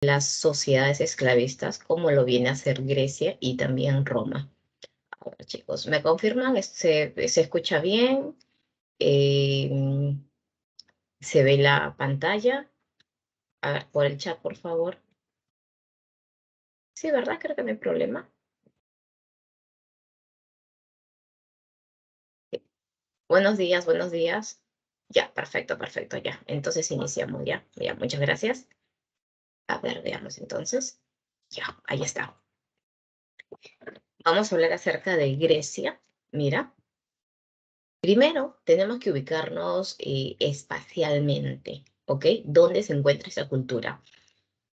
las sociedades esclavistas, como lo viene a hacer Grecia y también Roma. A ver, chicos, ¿me confirman? ¿Se escucha bien? Eh, ¿Se ve la pantalla? A ver, por el chat, por favor. Sí, ¿verdad? Creo que no hay problema. Buenos días, buenos días. Ya, perfecto, perfecto, ya. Entonces iniciamos ya. Ya, muchas gracias. A ver, veamos entonces. Ya, ahí está. Vamos a hablar acerca de Grecia. Mira, primero tenemos que ubicarnos espacialmente, ¿ok? ¿Dónde se encuentra esa cultura?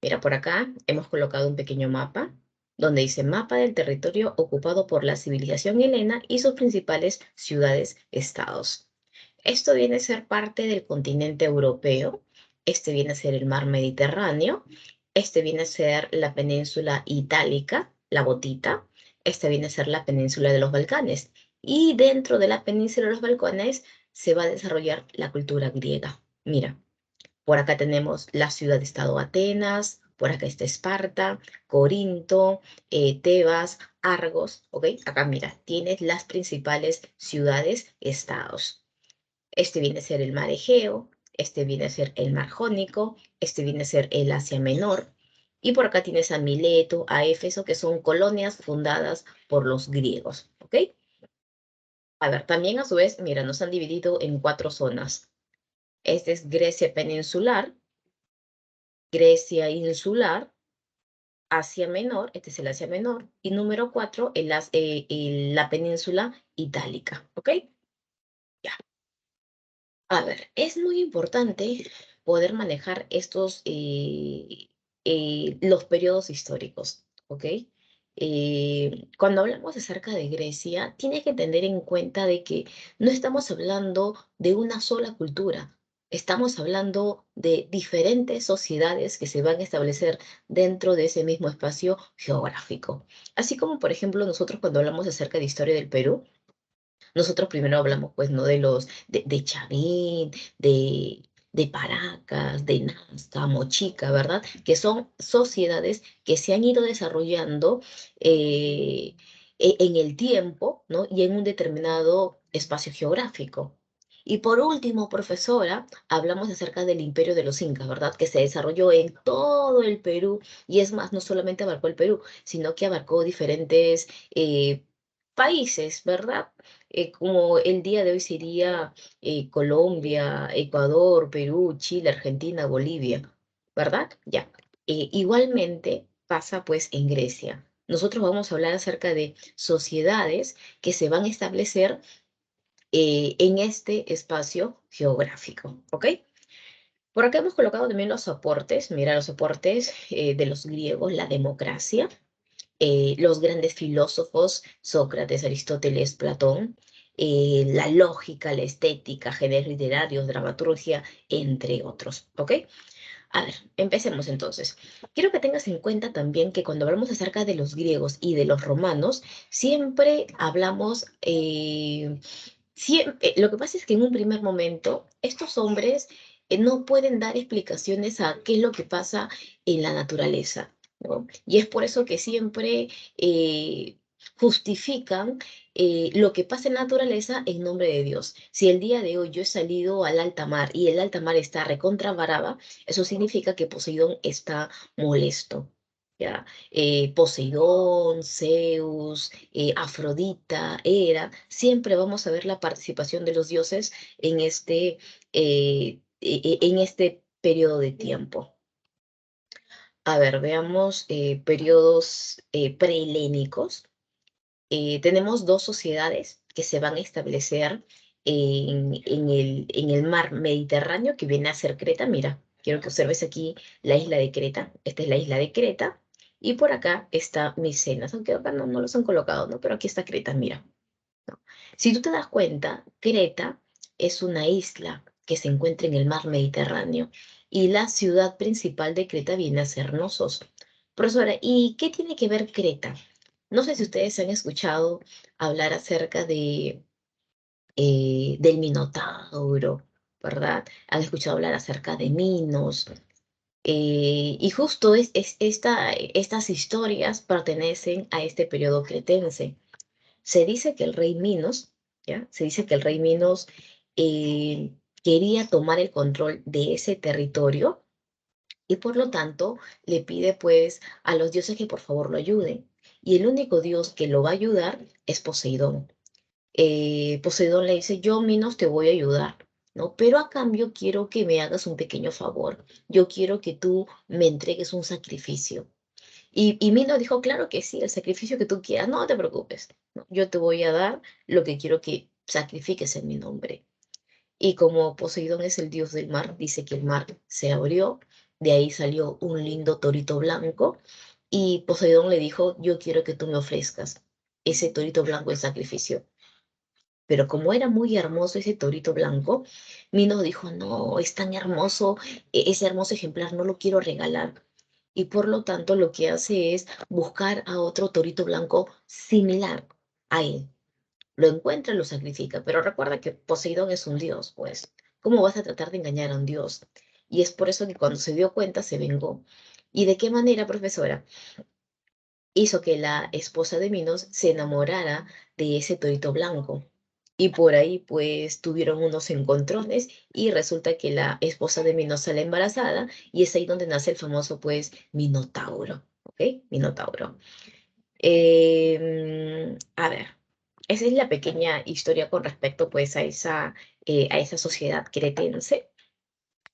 Mira, por acá hemos colocado un pequeño mapa donde dice mapa del territorio ocupado por la civilización helena y sus principales ciudades-estados. Esto viene a ser parte del continente europeo, este viene a ser el mar Mediterráneo, este viene a ser la península itálica, la Botita, este viene a ser la península de los Balcanes. Y dentro de la península de los Balcanes se va a desarrollar la cultura griega. Mira, por acá tenemos la ciudad-estado Atenas, por acá está Esparta, Corinto, Tebas, Argos, ¿ok? Acá mira, tienes las principales ciudades-estados. Este viene a ser el mar Egeo, este viene a ser el mar Jónico, este viene a ser el Asia Menor. Y por acá tienes a Mileto, a Éfeso, que son colonias fundadas por los griegos, ¿ok? A ver, también a su vez, mira, nos han dividido en 4 zonas. Este es Grecia peninsular, Grecia insular, Asia Menor, este es el Asia Menor, y número 4, la península itálica, ¿ok? Ya. A ver, es muy importante poder manejar los periodos históricos, ¿ok? Cuando hablamos acerca de Grecia, tienes que tener en cuenta de que no estamos hablando de una sola cultura, estamos hablando de diferentes sociedades que se van a establecer dentro de ese mismo espacio geográfico. Así como, por ejemplo, nosotros cuando hablamos acerca de historia del Perú, nosotros primero hablamos, pues, ¿no? De Chavín, de Paracas, de Nazca, Mochica, ¿verdad? Que son sociedades que se han ido desarrollando eh, en el tiempo, ¿no? Y en un determinado espacio geográfico. Y por último, profesora, hablamos acerca del imperio de los incas, ¿verdad? Que se desarrolló en todo el Perú, y es más, no solamente abarcó el Perú, sino que abarcó diferentes países, ¿verdad? Como el día de hoy sería Colombia, Ecuador, Perú, Chile, Argentina, Bolivia, ¿verdad? Ya. Igualmente pasa pues en Grecia. Nosotros vamos a hablar acerca de sociedades que se van a establecer en este espacio geográfico, ¿ok? Por acá hemos colocado también los soportes, mira los soportes de los griegos, la democracia, los grandes filósofos, Sócrates, Aristóteles, Platón, la lógica, la estética, géneros literarios, dramaturgia, entre otros, ¿ok? A ver, empecemos entonces. Quiero que tengas en cuenta también que cuando hablamos acerca de los griegos y de los romanos, siempre hablamos, lo que pasa es que en un primer momento estos hombres no pueden dar explicaciones a qué es lo que pasa en la naturaleza, ¿no? Y es por eso que siempre justifican lo que pasa en la naturaleza en nombre de Dios. Si el día de hoy yo he salido al alta mar y el alta mar está recontra brava, eso significa que Poseidón está molesto. ¿Ya? Poseidón, Zeus, Afrodita, Hera, siempre vamos a ver la participación de los dioses en este periodo de tiempo. A ver, veamos periodos prehelénicos. Tenemos 2 sociedades que se van a establecer en el mar Mediterráneo, que viene a ser Creta. Mira, quiero que observes aquí la isla de Creta. Esta es la isla de Creta. Y por acá está Micenas, aunque acá no los han colocado, ¿no? Pero aquí está Creta, mira. ¿No? Si tú te das cuenta, Creta es una isla que se encuentra en el mar Mediterráneo y la ciudad principal de Creta viene a ser Nosos. Profesora, ¿y qué tiene que ver Creta? No sé si ustedes han escuchado hablar acerca del Minotauro, ¿verdad? Han escuchado hablar acerca de Minos. Y justo estas historias pertenecen a este periodo cretense. Se dice que el rey Minos, ¿ya? Se dice que el rey Minos eh, quería tomar el control de ese territorio y por lo tanto le pide pues a los dioses que por favor lo ayuden. Y el único dios que lo va a ayudar es Poseidón. Poseidón le dice, yo Minos te voy a ayudar, ¿no? Pero a cambio quiero que me hagas un pequeño favor. Yo quiero que tú me entregues un sacrificio. Y Minos dijo, claro que sí, el sacrificio que tú quieras, no te preocupes, ¿no? Yo te voy a dar lo que quiero que sacrifiques en mi nombre. Y como Poseidón es el dios del mar, dice que el mar se abrió, de ahí salió un lindo torito blanco y Poseidón le dijo, yo quiero que tú me ofrezcas ese torito blanco en sacrificio. Pero como era muy hermoso ese torito blanco, Minos dijo, no, es tan hermoso, ese hermoso ejemplar no lo quiero regalar. Y por lo tanto lo que hace es buscar a otro torito blanco similar a él. Lo encuentra, lo sacrifica, pero recuerda que Poseidón es un dios, pues. ¿Cómo vas a tratar de engañar a un dios? Y es por eso que cuando se dio cuenta se vengó. ¿Y de qué manera, profesora? Hizo que la esposa de Minos se enamorara de ese torito blanco. Y por ahí pues tuvieron unos encontrones y resulta que la esposa de Minos sale embarazada y es ahí donde nace el famoso pues Minotauro, ¿ok? Minotauro. A ver, esa es la pequeña historia con respecto pues a esa sociedad cretense.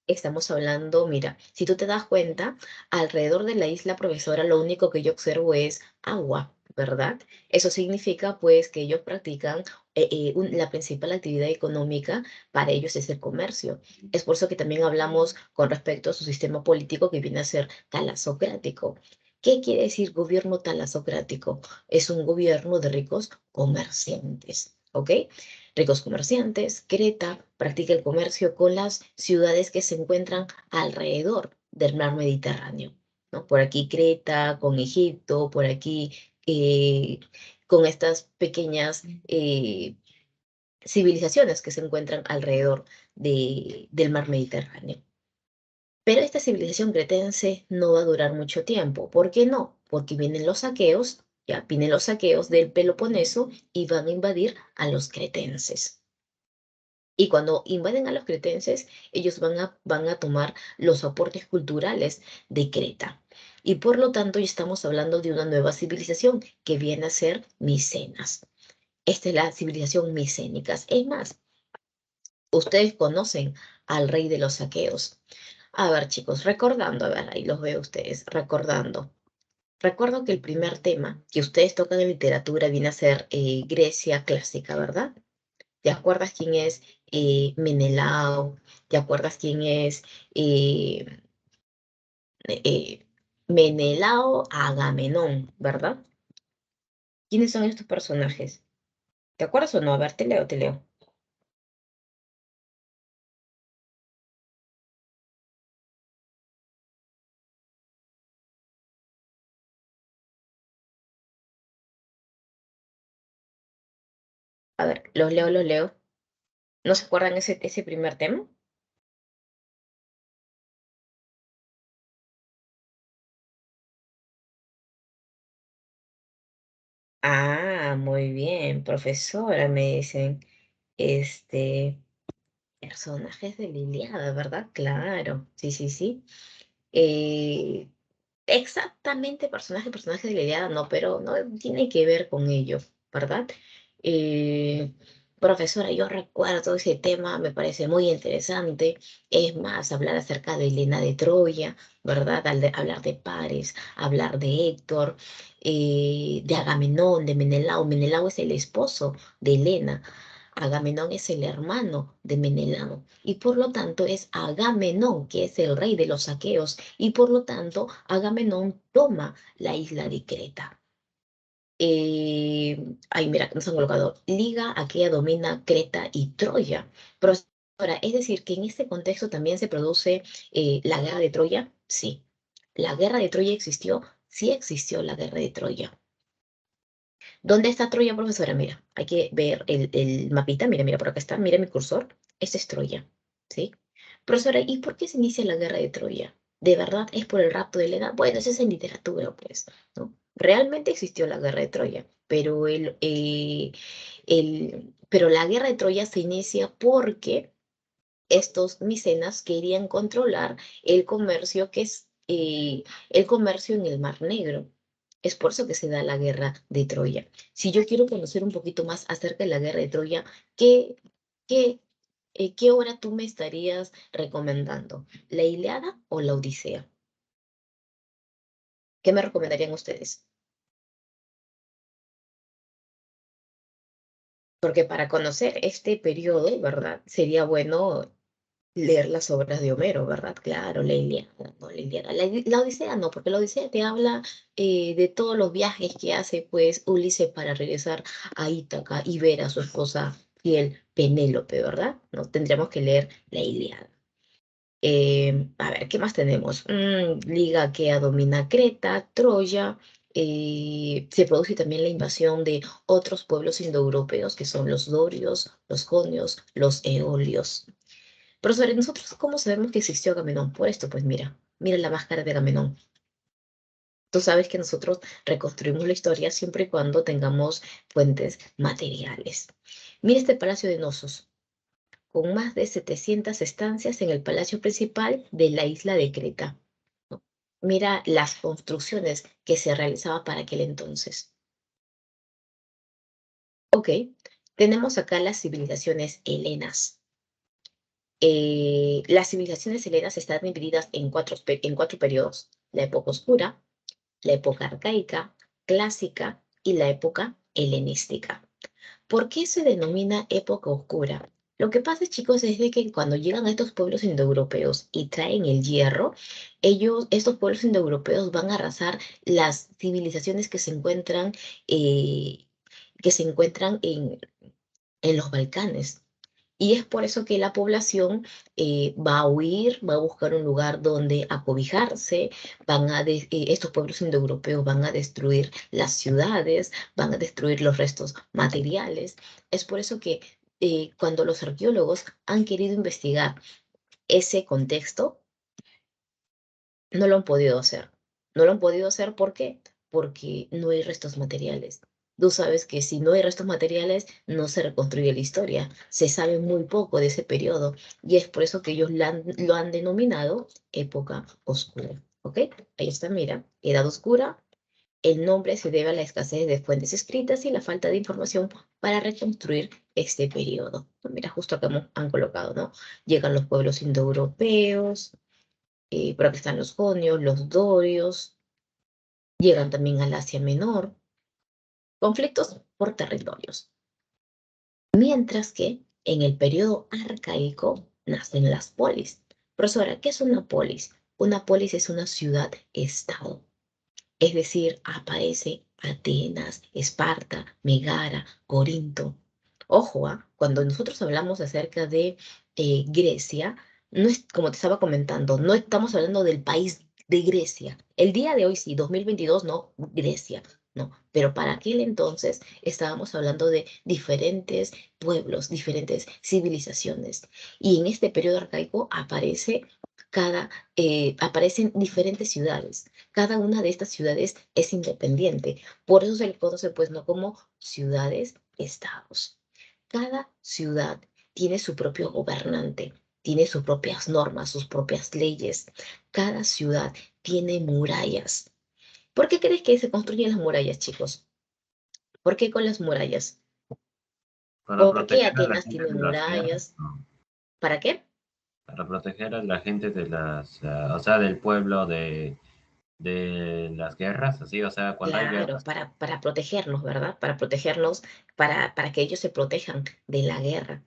Estamos hablando, mira, si tú te das cuenta, alrededor de la isla, profesora, lo único que yo observo es agua, ¿verdad? Eso significa pues que ellos practican la principal actividad económica para ellos es el comercio. Es por eso que también hablamos con respecto a su sistema político que viene a ser talasocrático. ¿Qué quiere decir gobierno talasocrático? Es un gobierno de ricos comerciantes, ¿ok? Ricos comerciantes, Creta practica el comercio con las ciudades que se encuentran alrededor del mar Mediterráneo, ¿no? Por aquí Creta, con Egipto, por aquí eh, con estas pequeñas civilizaciones que se encuentran alrededor del mar Mediterráneo. Pero esta civilización cretense no va a durar mucho tiempo. ¿Por qué no? Porque vienen los saqueos, ya vienen los saqueos del Peloponeso y van a invadir a los cretenses. Y cuando invaden a los cretenses, ellos van a tomar los aportes culturales de Creta. Y por lo tanto, ya estamos hablando de una nueva civilización que viene a ser Micenas. Esta es la civilización micénicas. Es más, ustedes conocen al rey de los aqueos. A ver, chicos, recordando, a ver, ahí los veo ustedes, recordando. Recuerdo que el primer tema que ustedes tocan en literatura viene a ser Grecia clásica, ¿verdad? ¿Te acuerdas quién es Menelao? ¿Te acuerdas quién es eh, eh, Menelao Agamenón, ¿verdad? ¿Quiénes son estos personajes? ¿Te acuerdas o no? A ver, te leo, te leo. A ver, los leo, los leo. ¿No se acuerdan ese primer tema? Ah, muy bien, profesora, me dicen. Este, personajes de la Ilíada, ¿verdad? Claro, sí, sí, sí. Eh, Exactamente personaje de la Ilíada, no, pero no tiene que ver con ello, ¿verdad? Eh, Profesora, yo recuerdo ese tema, me parece muy interesante. Es más, hablar acerca de Helena de Troya, ¿verdad? Hablar de Paris, hablar de Héctor, de Agamenón, de Menelao. Menelao es el esposo de Helena. Agamenón es el hermano de Menelao y por lo tanto es Agamenón que es el rey de los aqueos y por lo tanto Agamenón toma la isla de Creta. Ay, mira, nos han colocado Liga Aquea domina Creta y Troya. Pero ahora, es decir, que en este contexto también se produce la guerra de Troya. Sí, la guerra de Troya existió, sí existió la guerra de Troya. ¿Dónde está Troya, profesora? Mira, hay que ver el mapita. Mira, mira, por acá está. Mira mi cursor. Este es Troya. ¿Sí? Profesora, ¿y por qué se inicia la guerra de Troya? ¿De verdad es por el rapto de Helena? Bueno, eso es en literatura, pues, ¿no? Realmente existió la guerra de Troya, pero, pero la guerra de Troya se inicia porque estos micenas querían controlar el comercio el comercio en el Mar Negro. Es por eso que se da la guerra de Troya. Si yo quiero conocer un poquito más acerca de la guerra de Troya, qué, qué obra tú me estarías recomendando? ¿La Ilíada o la Odisea? ¿Qué me recomendarían ustedes? Porque para conocer este periodo, ¿verdad? Sería bueno leer las obras de Homero, ¿verdad? Claro, la Ilíada, no, la Ilíada. La Odisea no, porque la Odisea te habla de todos los viajes que hace, pues, Ulises para regresar a Ítaca y ver a su esposa fiel, Penélope, ¿verdad? No, tendríamos que leer la Ilíada. A ver, ¿qué más tenemos? Liga que domina Creta, Troya. Se produce también la invasión de otros pueblos indoeuropeos, que son los dorios, los jonios, los eolios. Pero sobre nosotros, ¿cómo sabemos que existió Agamenón? Por esto, pues mira la máscara de Agamenón. Tú sabes que nosotros reconstruimos la historia siempre y cuando tengamos fuentes materiales. Mira este palacio de Nosos, con más de 700 estancias en el palacio principal de la isla de Creta. ¿No? Mira las construcciones que se realizaban para aquel entonces. Ok, tenemos acá las civilizaciones helenas. Las civilizaciones helenas están divididas en cuatro periodos: la época oscura, la época arcaica, clásica y la época helenística. ¿Por qué se denomina época oscura? Lo que pasa, chicos, es de que cuando llegan a estos pueblos indoeuropeos y traen el hierro, estos pueblos indoeuropeos van a arrasar las civilizaciones que se encuentran en los Balcanes. Y es por eso que la población va a huir, va a buscar un lugar donde acobijarse, estos pueblos indoeuropeos van a destruir las ciudades, van a destruir los restos materiales. Es por eso que cuando los arqueólogos han querido investigar ese contexto, no lo han podido hacer. No lo han podido hacer, ¿por qué? Porque no hay restos materiales. Tú sabes que si no hay restos materiales, no se reconstruye la historia. Se sabe muy poco de ese periodo y es por eso que ellos lo han denominado época oscura. ¿Ok? Ahí está, mira, edad oscura. El nombre se debe a la escasez de fuentes escritas y la falta de información para reconstruir este periodo. Mira, justo acá han colocado, ¿no? Llegan los pueblos indoeuropeos, por aquí están los jonios, los dorios, llegan también al Asia Menor, conflictos por territorios. Mientras que en el periodo arcaico nacen las polis. Profesora, ¿qué es una polis? Una polis es una ciudad-estado. Es decir, aparece Atenas, Esparta, Megara, Corinto. Ojo, cuando nosotros hablamos acerca de Grecia, no es, como te estaba comentando, no estamos hablando del país de Grecia. El día de hoy sí, 2022, no, Grecia, no. Pero para aquel entonces estábamos hablando de diferentes pueblos, diferentes civilizaciones. Y en este periodo arcaico aparecen diferentes ciudades. Cada una de estas ciudades es independiente. Por eso se le conoce, pues, no como ciudades-estados. Cada ciudad tiene su propio gobernante, tiene sus propias normas, sus propias leyes. Cada ciudad tiene murallas. ¿Por qué crees que se construyen las murallas, chicos? ¿Por qué con las murallas? para ¿Por qué proteger a la Atenas gente tiene de las guerras, murallas? ¿no? ¿Para qué? Para proteger a la gente de o sea, del pueblo de las guerras, así, o sea, cuando hay Claro, guerras. para protegerlos, ¿verdad? Para protegerlos, para que ellos se protejan de la guerra,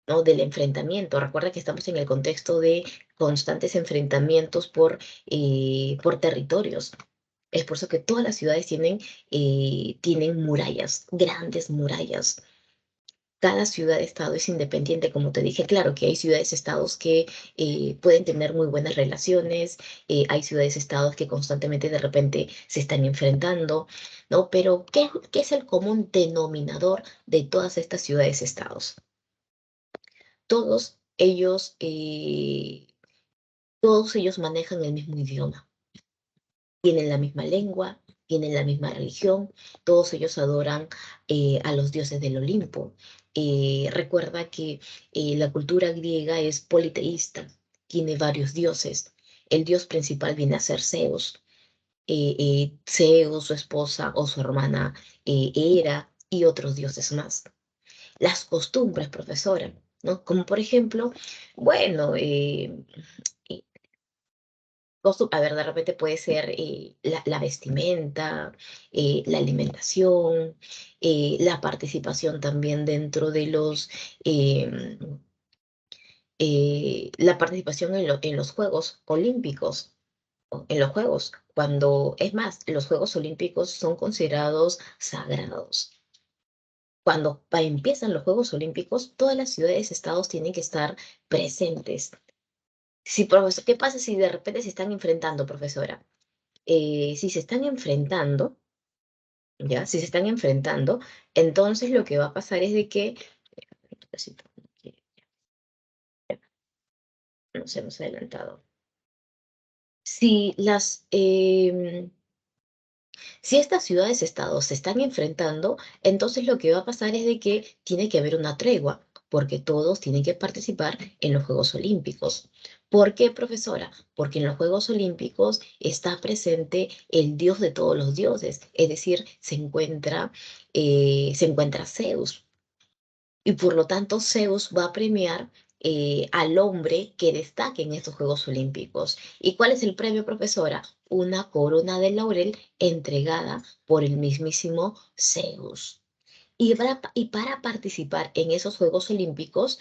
¿no? Del enfrentamiento. Recuerda que estamos en el contexto de constantes enfrentamientos por territorios. Es por eso que todas las ciudades tienen murallas, grandes murallas. Cada ciudad-estado es independiente, como te dije. Claro que hay ciudades-estados que pueden tener muy buenas relaciones, hay ciudades-estados que constantemente de repente se están enfrentando, ¿no? Pero ¿qué es el común denominador de todas estas ciudades-estados? Todos ellos Todos ellos manejan el mismo idioma, tienen la misma lengua, tienen la misma religión, todos ellos adoran a los dioses del Olimpo. Recuerda que la cultura griega es politeísta, tiene varios dioses. El dios principal viene a ser Zeus. Zeus, su esposa o su hermana Hera y otros dioses más. Las costumbres, profesora, ¿no? Como por ejemplo, bueno, eh, a ver, de repente puede ser la vestimenta, la alimentación, la participación también dentro de eh, la participación en los Juegos Olímpicos, ¿no? En los Juegos, cuando, es más, los Juegos Olímpicos son considerados sagrados. Cuando empiezan los Juegos Olímpicos, todas las ciudades, estados tienen que estar presentes. Si, profesor, ¿qué pasa si de repente se están enfrentando, profesora? Si se están enfrentando, ¿ya? Si se están enfrentando, entonces lo que va a pasar es de que, nos hemos adelantado. Si si estas ciudades-estados se están enfrentando, entonces lo que va a pasar es de que tiene que haber una tregua, porque todos tienen que participar en los Juegos Olímpicos. ¿Por qué, profesora? Porque en los Juegos Olímpicos está presente el dios de todos los dioses, es decir, se encuentra Zeus. Y por lo tanto, Zeus va a premiar al hombre que destaque en estos Juegos Olímpicos. ¿Y cuál es el premio, profesora? Una corona de laurel entregada por el mismísimo Zeus. Y para participar en esos Juegos Olímpicos,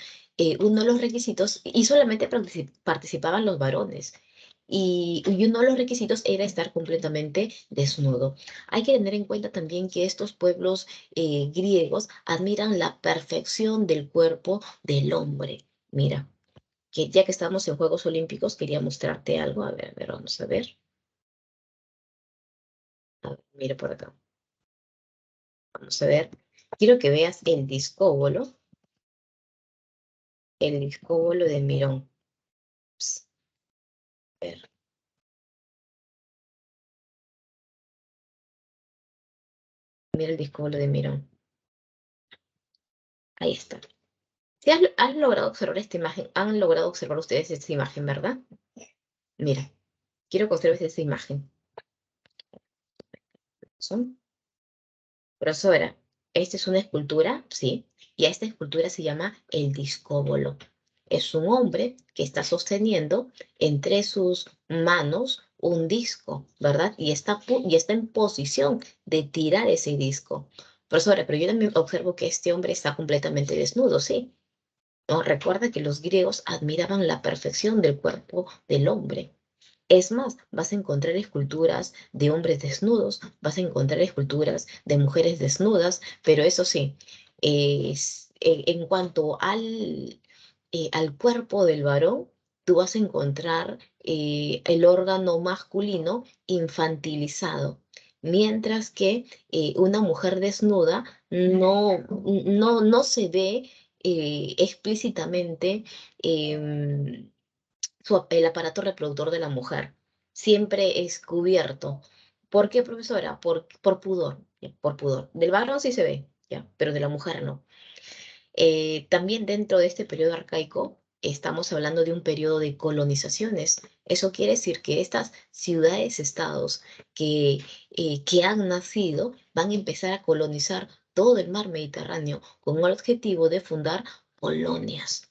uno de los requisitos, y solamente participaban los varones, y uno de los requisitos era estar completamente desnudo. Hay que tener en cuenta también que estos pueblos griegos admiran la perfección del cuerpo del hombre. Mira, que ya que estamos en Juegos Olímpicos, quería mostrarte algo. A ver, vamos a ver. A ver, mira por acá. Vamos a ver. Quiero que veas el discóbolo de Mirón. Ps, a ver, mira el discóbolo de Mirón. Ahí está. Si has logrado observar esta imagen, han logrado observar ustedes esta imagen, ¿verdad? Mira, quiero que observes esta imagen. ¿Son? Profesora, esta es una escultura, sí, y a esta escultura se llama el discóbolo. Es un hombre que está sosteniendo entre sus manos un disco, ¿verdad? Y está en posición de tirar ese disco. Profesora, pero yo también observo que este hombre está completamente desnudo, ¿sí? ¿No? Recuerda que los griegos admiraban la perfección del cuerpo del hombre. Es más, vas a encontrar esculturas de hombres desnudos, vas a encontrar esculturas de mujeres desnudas, pero eso sí, en cuanto al cuerpo del varón, tú vas a encontrar el órgano masculino infantilizado, mientras que una mujer desnuda no se ve explícitamente. El aparato reproductor de la mujer. Siempre es cubierto. ¿Por qué, profesora? Por pudor, ¿ya? Por pudor. Del varón sí se ve, ¿ya? Pero de la mujer no. También dentro de este periodo arcaico estamos hablando de un periodo de colonizaciones. Eso quiere decir que estas ciudades-estados que han nacido van a empezar a colonizar todo el mar Mediterráneo con el objetivo de fundar colonias.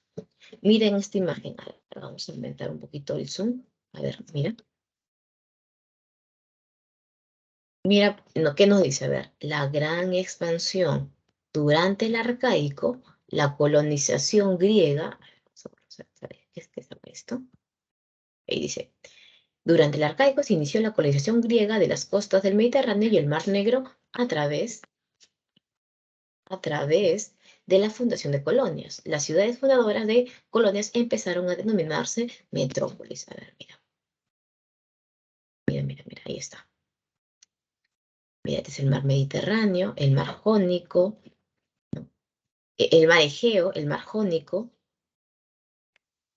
Miren esta imagen. A ver, vamos a inventar un poquito el zoom. A ver, mira. Mira, ¿qué nos dice? A ver, la gran expansión durante el arcaico, la colonización griega. Vamos a ver, ¿qué es esto? Ahí dice, durante el arcaico se inició la colonización griega de las costas del Mediterráneo y el Mar Negro a través de la fundación de colonias. Las ciudades fundadoras de colonias empezaron a denominarse metrópolis. A ver, mira, mira, mira, mira, ahí está. Mira, este es el mar Mediterráneo, el mar Jónico, el mar Egeo, el mar Jónico,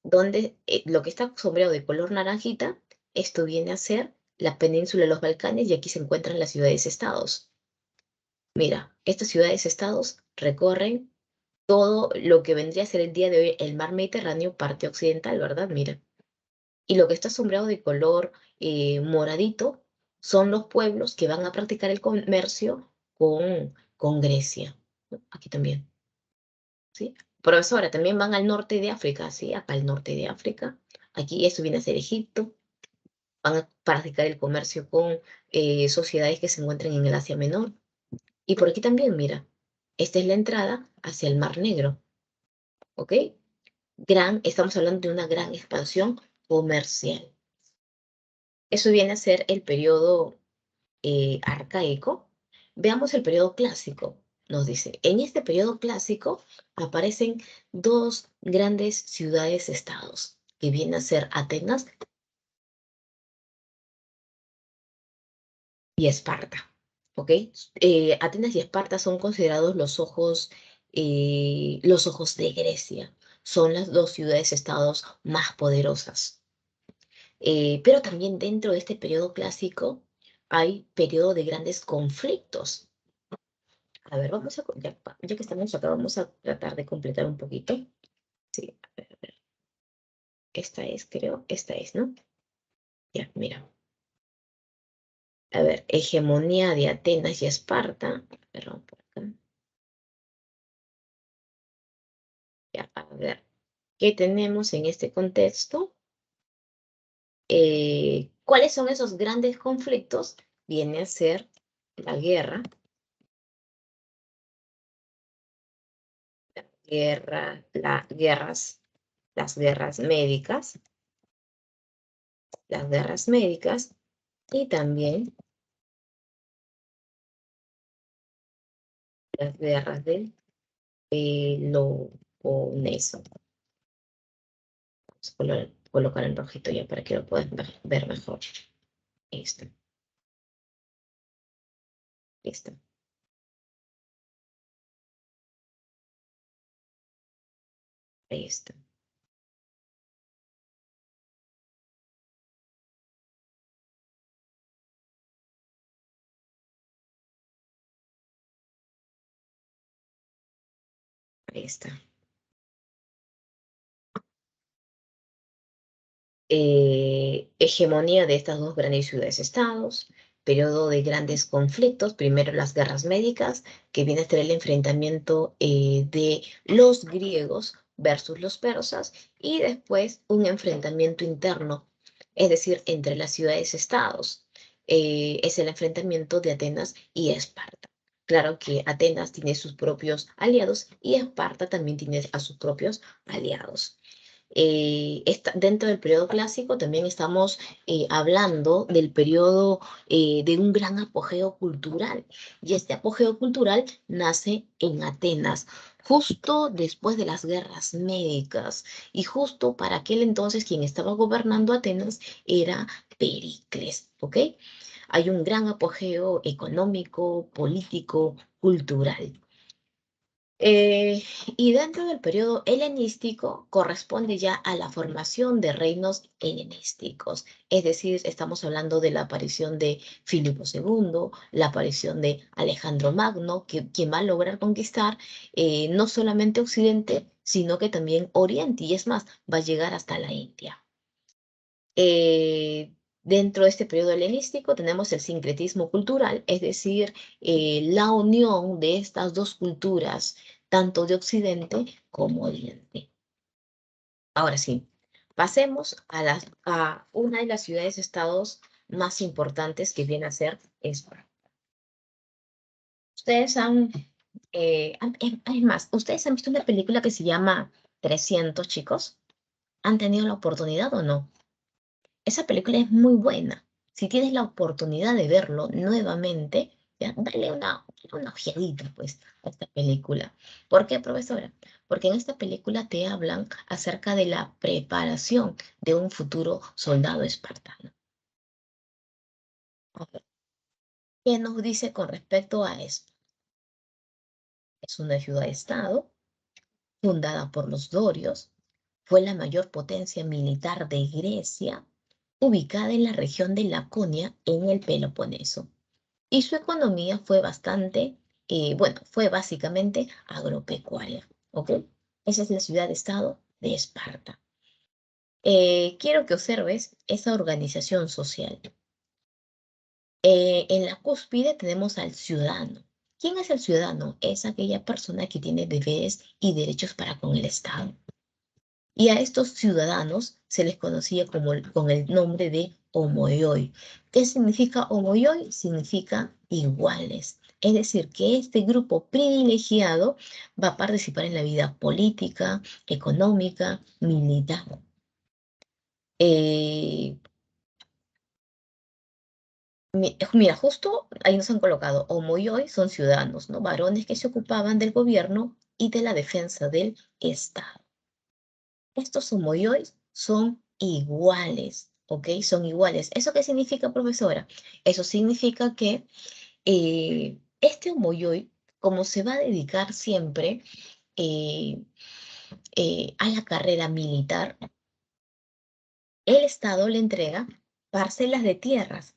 donde lo que está sombreado de color naranjita, esto viene a ser la península de los Balcanes y aquí se encuentran las ciudades-estados. Mira, estas ciudades-estados recorren todo lo que vendría a ser el día de hoy el mar Mediterráneo, parte occidental, ¿verdad? Mira. Y lo que está sombreado de color moradito son los pueblos que van a practicar el comercio con Grecia. ¿No? Aquí también, ¿sí? Profesora, también van al norte de África, ¿sí? Acá al norte de África. Aquí esto viene a ser Egipto. Van a practicar el comercio con sociedades que se encuentran en el Asia Menor. Y por aquí también, mira, esta es la entrada hacia el Mar Negro, ¿ok? Estamos hablando de una gran expansión comercial. Eso viene a ser el periodo arcaico. Veamos el periodo clásico. Nos dice, en este periodo clásico aparecen dos grandes ciudades-estados, que vienen a ser Atenas y Esparta. ¿Ok? Atenas y Esparta son considerados los ojos de Grecia. Son las dos ciudades-estados más poderosas. Pero también dentro de este periodo clásico hay periodo de grandes conflictos. A ver, ya que estamos acá, vamos a tratar de completar un poquito. Sí, a ver, esta es, creo, esta es, ¿no? Ya, mira. A ver, hegemonía de Atenas y Esparta. Perdón, por acá. Ya, a ver, ¿qué tenemos en este contexto? ¿Cuáles son esos grandes conflictos? Viene a ser la guerra, las guerras médicas, las guerras médicas y también las guerras del Peloponeso. Vamos a colocar en rojito ya para que lo puedan ver mejor. Esto, esto, esto, esto. Hegemonía de estas dos grandes ciudades-estados, periodo de grandes conflictos, primero las guerras médicas, que viene a ser el enfrentamiento de los griegos versus los persas, y después un enfrentamiento interno, es decir, entre las ciudades-estados. Es el enfrentamiento de Atenas y Esparta. Claro que Atenas tiene sus propios aliados y Esparta también tiene a sus propios aliados. Dentro del periodo clásico también estamos hablando del periodo de un gran apogeo cultural. Y este apogeo cultural nace en Atenas, justo después de las guerras médicas. Y justo para aquel entonces quien estaba gobernando Atenas era Pericles, ¿ok? Hay un gran apogeo económico, político, cultural. Eh, y dentro del periodo helenístico corresponde ya a la formación de reinos helenísticos, es decir, estamos hablando de la aparición de Filipo II, la aparición de Alejandro Magno, quien va a lograr conquistar no solamente Occidente, sino que también Oriente, y es más, va a llegar hasta la India. Eh, Dentro de este periodo helenístico tenemos el sincretismo cultural, es decir, la unión de estas dos culturas, tanto de Occidente como Oriente. Ahora sí, pasemos a una de las ciudades-estados más importantes que viene a ser Esparta. Ustedes es más, ¿ustedes han visto una película que se llama 300, chicos? ¿Han tenido la oportunidad o no? Esa película es muy buena. Si tienes la oportunidad de verlo nuevamente, ya, dale una ojeadita, pues, a esta película. ¿Por qué, profesora? Porque en esta película te hablan acerca de la preparación de un futuro soldado espartano. A ver, ¿qué nos dice con respecto a esto? Es una ciudad-estado fundada por los dorios, Fue la mayor potencia militar de Grecia, ubicada en la región de Laconia, en el Peloponeso. Y su economía fue fue básicamente agropecuaria, ¿ok? Esa es la ciudad-estado de Esparta. Quiero que observes esa organización social. En la cúspide tenemos al ciudadano. ¿Quién es el ciudadano? Es aquella persona que tiene deberes y derechos para con el Estado. Y a estos ciudadanos se les conocía con el nombre de homoioi. ¿Qué significa homoioi? Significa iguales. Es decir, que este grupo privilegiado va a participar en la vida política, económica, militar. Eh, Mira, justo ahí nos han colocado homoioi son ciudadanos, ¿no? Varones que se ocupaban del gobierno y de la defensa del Estado. Estos homoiois son iguales, ¿ok? Son iguales. ¿Eso qué significa, profesora? Eso significa que este homoioi, como se va a dedicar siempre eh, a la carrera militar, el Estado le entrega parcelas de tierras,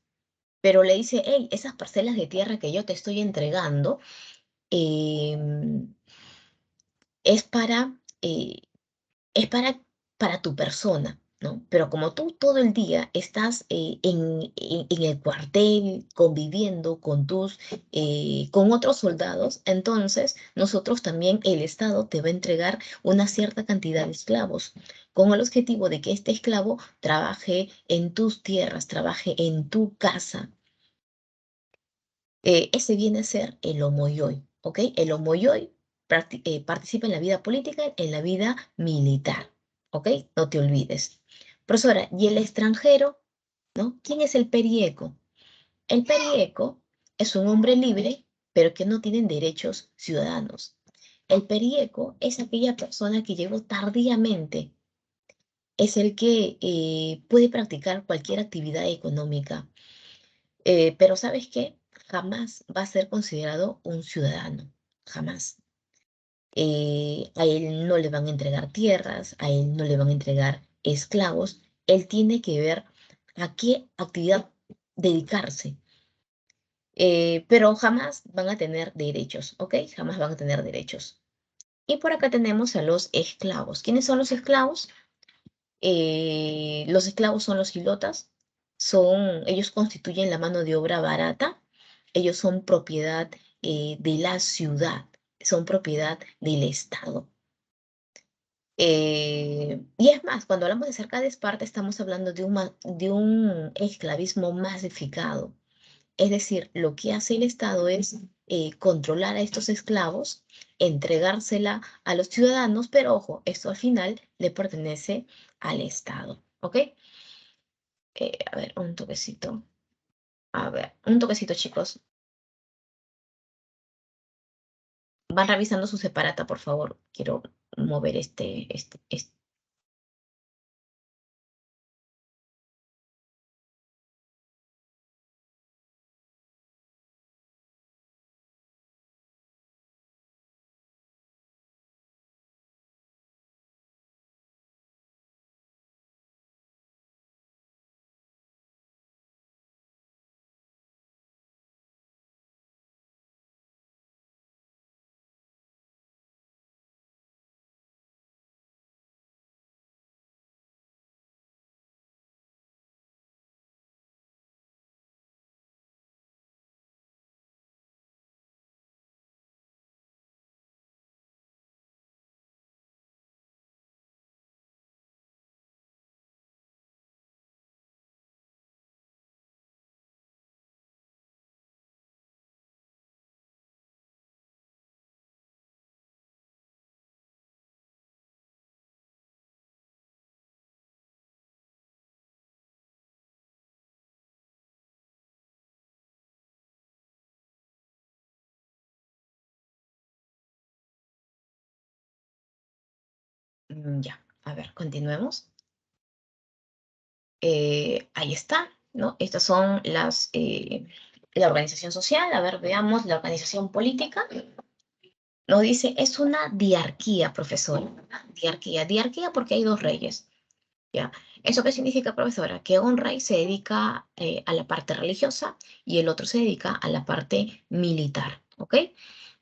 pero le dice, hey, esas parcelas de tierra que yo te estoy entregando, em, es para, eh, es para tu persona, ¿no? Pero como tú todo el día estás en el cuartel conviviendo con otros soldados, entonces nosotros también, el Estado te va a entregar una cierta cantidad de esclavos, con el objetivo de que este esclavo trabaje en tus tierras, trabaje en tu casa. Ese viene a ser el homoioi, ¿ok? El homoioi participa en la vida política, en la vida militar, ¿ok? No te olvides. Profesora, ¿y el extranjero, no? ¿Quién es el perieco? El perieco es un hombre libre, pero que no tiene derechos ciudadanos. El perieco es aquella persona que llegó tardíamente, es el que puede practicar cualquier actividad económica. Pero ¿sabes qué? Jamás va a ser considerado un ciudadano, jamás. A él no le van a entregar tierras, a él no le van a entregar esclavos, él tiene que ver a qué actividad dedicarse. Pero jamás van a tener derechos, ¿ok? Jamás van a tener derechos. Y por acá tenemos a los esclavos. ¿Quiénes son los esclavos? Los esclavos son los hilotas, ellos constituyen la mano de obra barata, ellos son propiedad de la ciudad, son propiedad del Estado. Y es más, cuando hablamos de cerca de Esparta, estamos hablando de un esclavismo masificado. Es decir, lo que hace el Estado es controlar a estos esclavos, entregársela a los ciudadanos, pero ojo, esto al final le pertenece al Estado, ¿ok? A ver, un toquecito. A ver, un toquecito, chicos. Van revisando su separata, por favor. Quiero mover este. Ya, a ver, continuemos. Ahí está, ¿no? Estas son la organización social. A ver, veamos la organización política. Nos dice, es una diarquía, profesora. Diarquía. Diarquía porque hay dos reyes. ¿Ya? ¿Eso qué significa, profesora? Que un rey se dedica a la parte religiosa y el otro se dedica a la parte militar, ¿ok?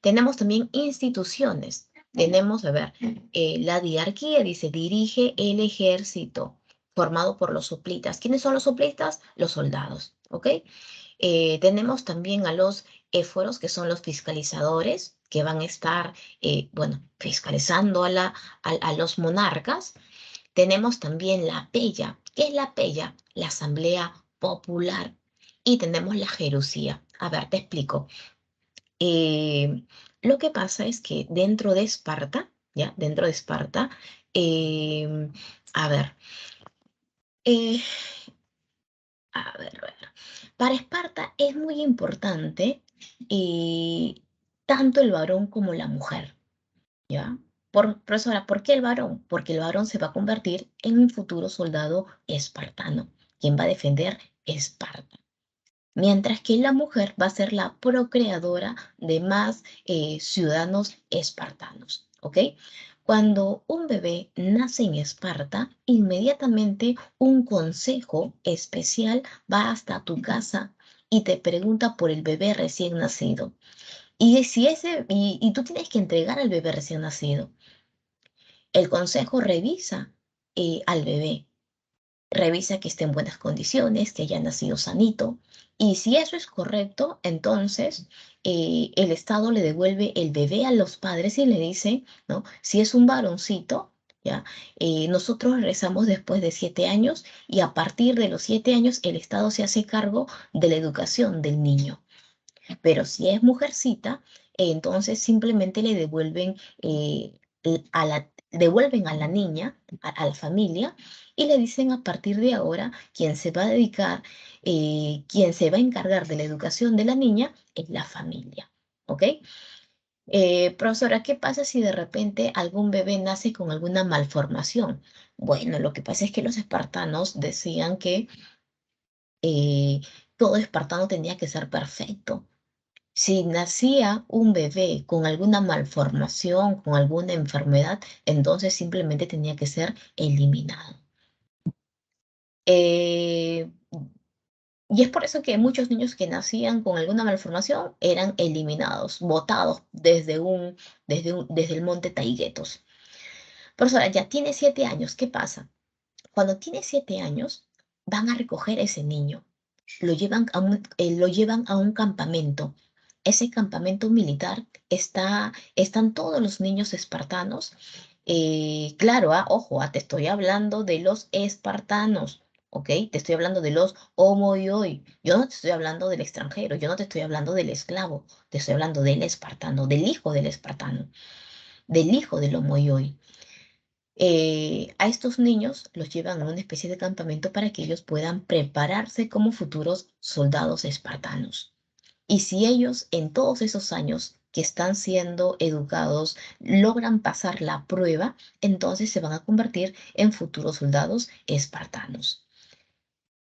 Tenemos también instituciones. Tenemos, a ver, la diarquía dice, dirige el ejército formado por los suplitas. ¿Quiénes son los suplitas? Los soldados, ¿ok? Tenemos también a los éforos, que son los fiscalizadores, que van a estar, bueno, fiscalizando a los monarcas. Tenemos también la Pella. ¿Qué es la Pella? La Asamblea Popular. Y tenemos la Jerusía. A ver, te explico. Eh, lo que pasa es que dentro de Esparta, ¿ya? Dentro de Esparta, eh, a ver, eh, a ver, para Esparta es muy importante eh, tanto el varón como la mujer, ¿ya? Profesora, ¿por qué el varón? Porque el varón se va a convertir en un futuro soldado espartano, quien va a defender Esparta. Mientras que la mujer va a ser la procreadora de más ciudadanos espartanos, ¿ok? Cuando un bebé nace en Esparta, inmediatamente un consejo especial va hasta tu casa y te pregunta por el bebé recién nacido. Y tú tienes que entregar al bebé recién nacido. El consejo revisa al bebé, revisa que esté en buenas condiciones, que haya nacido sanito, y si eso es correcto, entonces el Estado le devuelve el bebé a los padres y le dice, ¿no? Si es un varoncito, ¿ya? Nosotros regresamos después de 7 años y a partir de los 7 años el Estado se hace cargo de la educación del niño. Pero si es mujercita, entonces simplemente le devuelven devuelven a la niña, a la familia, y le dicen a partir de ahora, quien se va a dedicar, quien se va a encargar de la educación de la niña es la familia. ¿Ok? Profesora, ¿qué pasa si de repente algún bebé nace con alguna malformación? Bueno, lo que pasa es que los espartanos decían que eh, todo espartano tenía que ser perfecto. Si nacía un bebé con alguna malformación, con alguna enfermedad, entonces simplemente tenía que ser eliminado. Eh, y es por eso que muchos niños que nacían con alguna malformación eran eliminados, botados desde el monte Taiguetos. Profesora, ya tiene 7 años, ¿qué pasa? Cuando tiene 7 años, van a recoger a ese niño, lo llevan a un campamento. Ese campamento militar están todos los niños espartanos. Claro, ojo, te estoy hablando de los espartanos, ¿ok? Te estoy hablando de los homoioi. Yo no te estoy hablando del extranjero, yo no te estoy hablando del esclavo, te estoy hablando del espartano, del hijo del espartano, del hijo del homoioi. A estos niños los llevan a una especie de campamento para que ellos puedan prepararse como futuros soldados espartanos. Y si ellos en todos esos años que están siendo educados logran pasar la prueba, entonces se van a convertir en futuros soldados espartanos.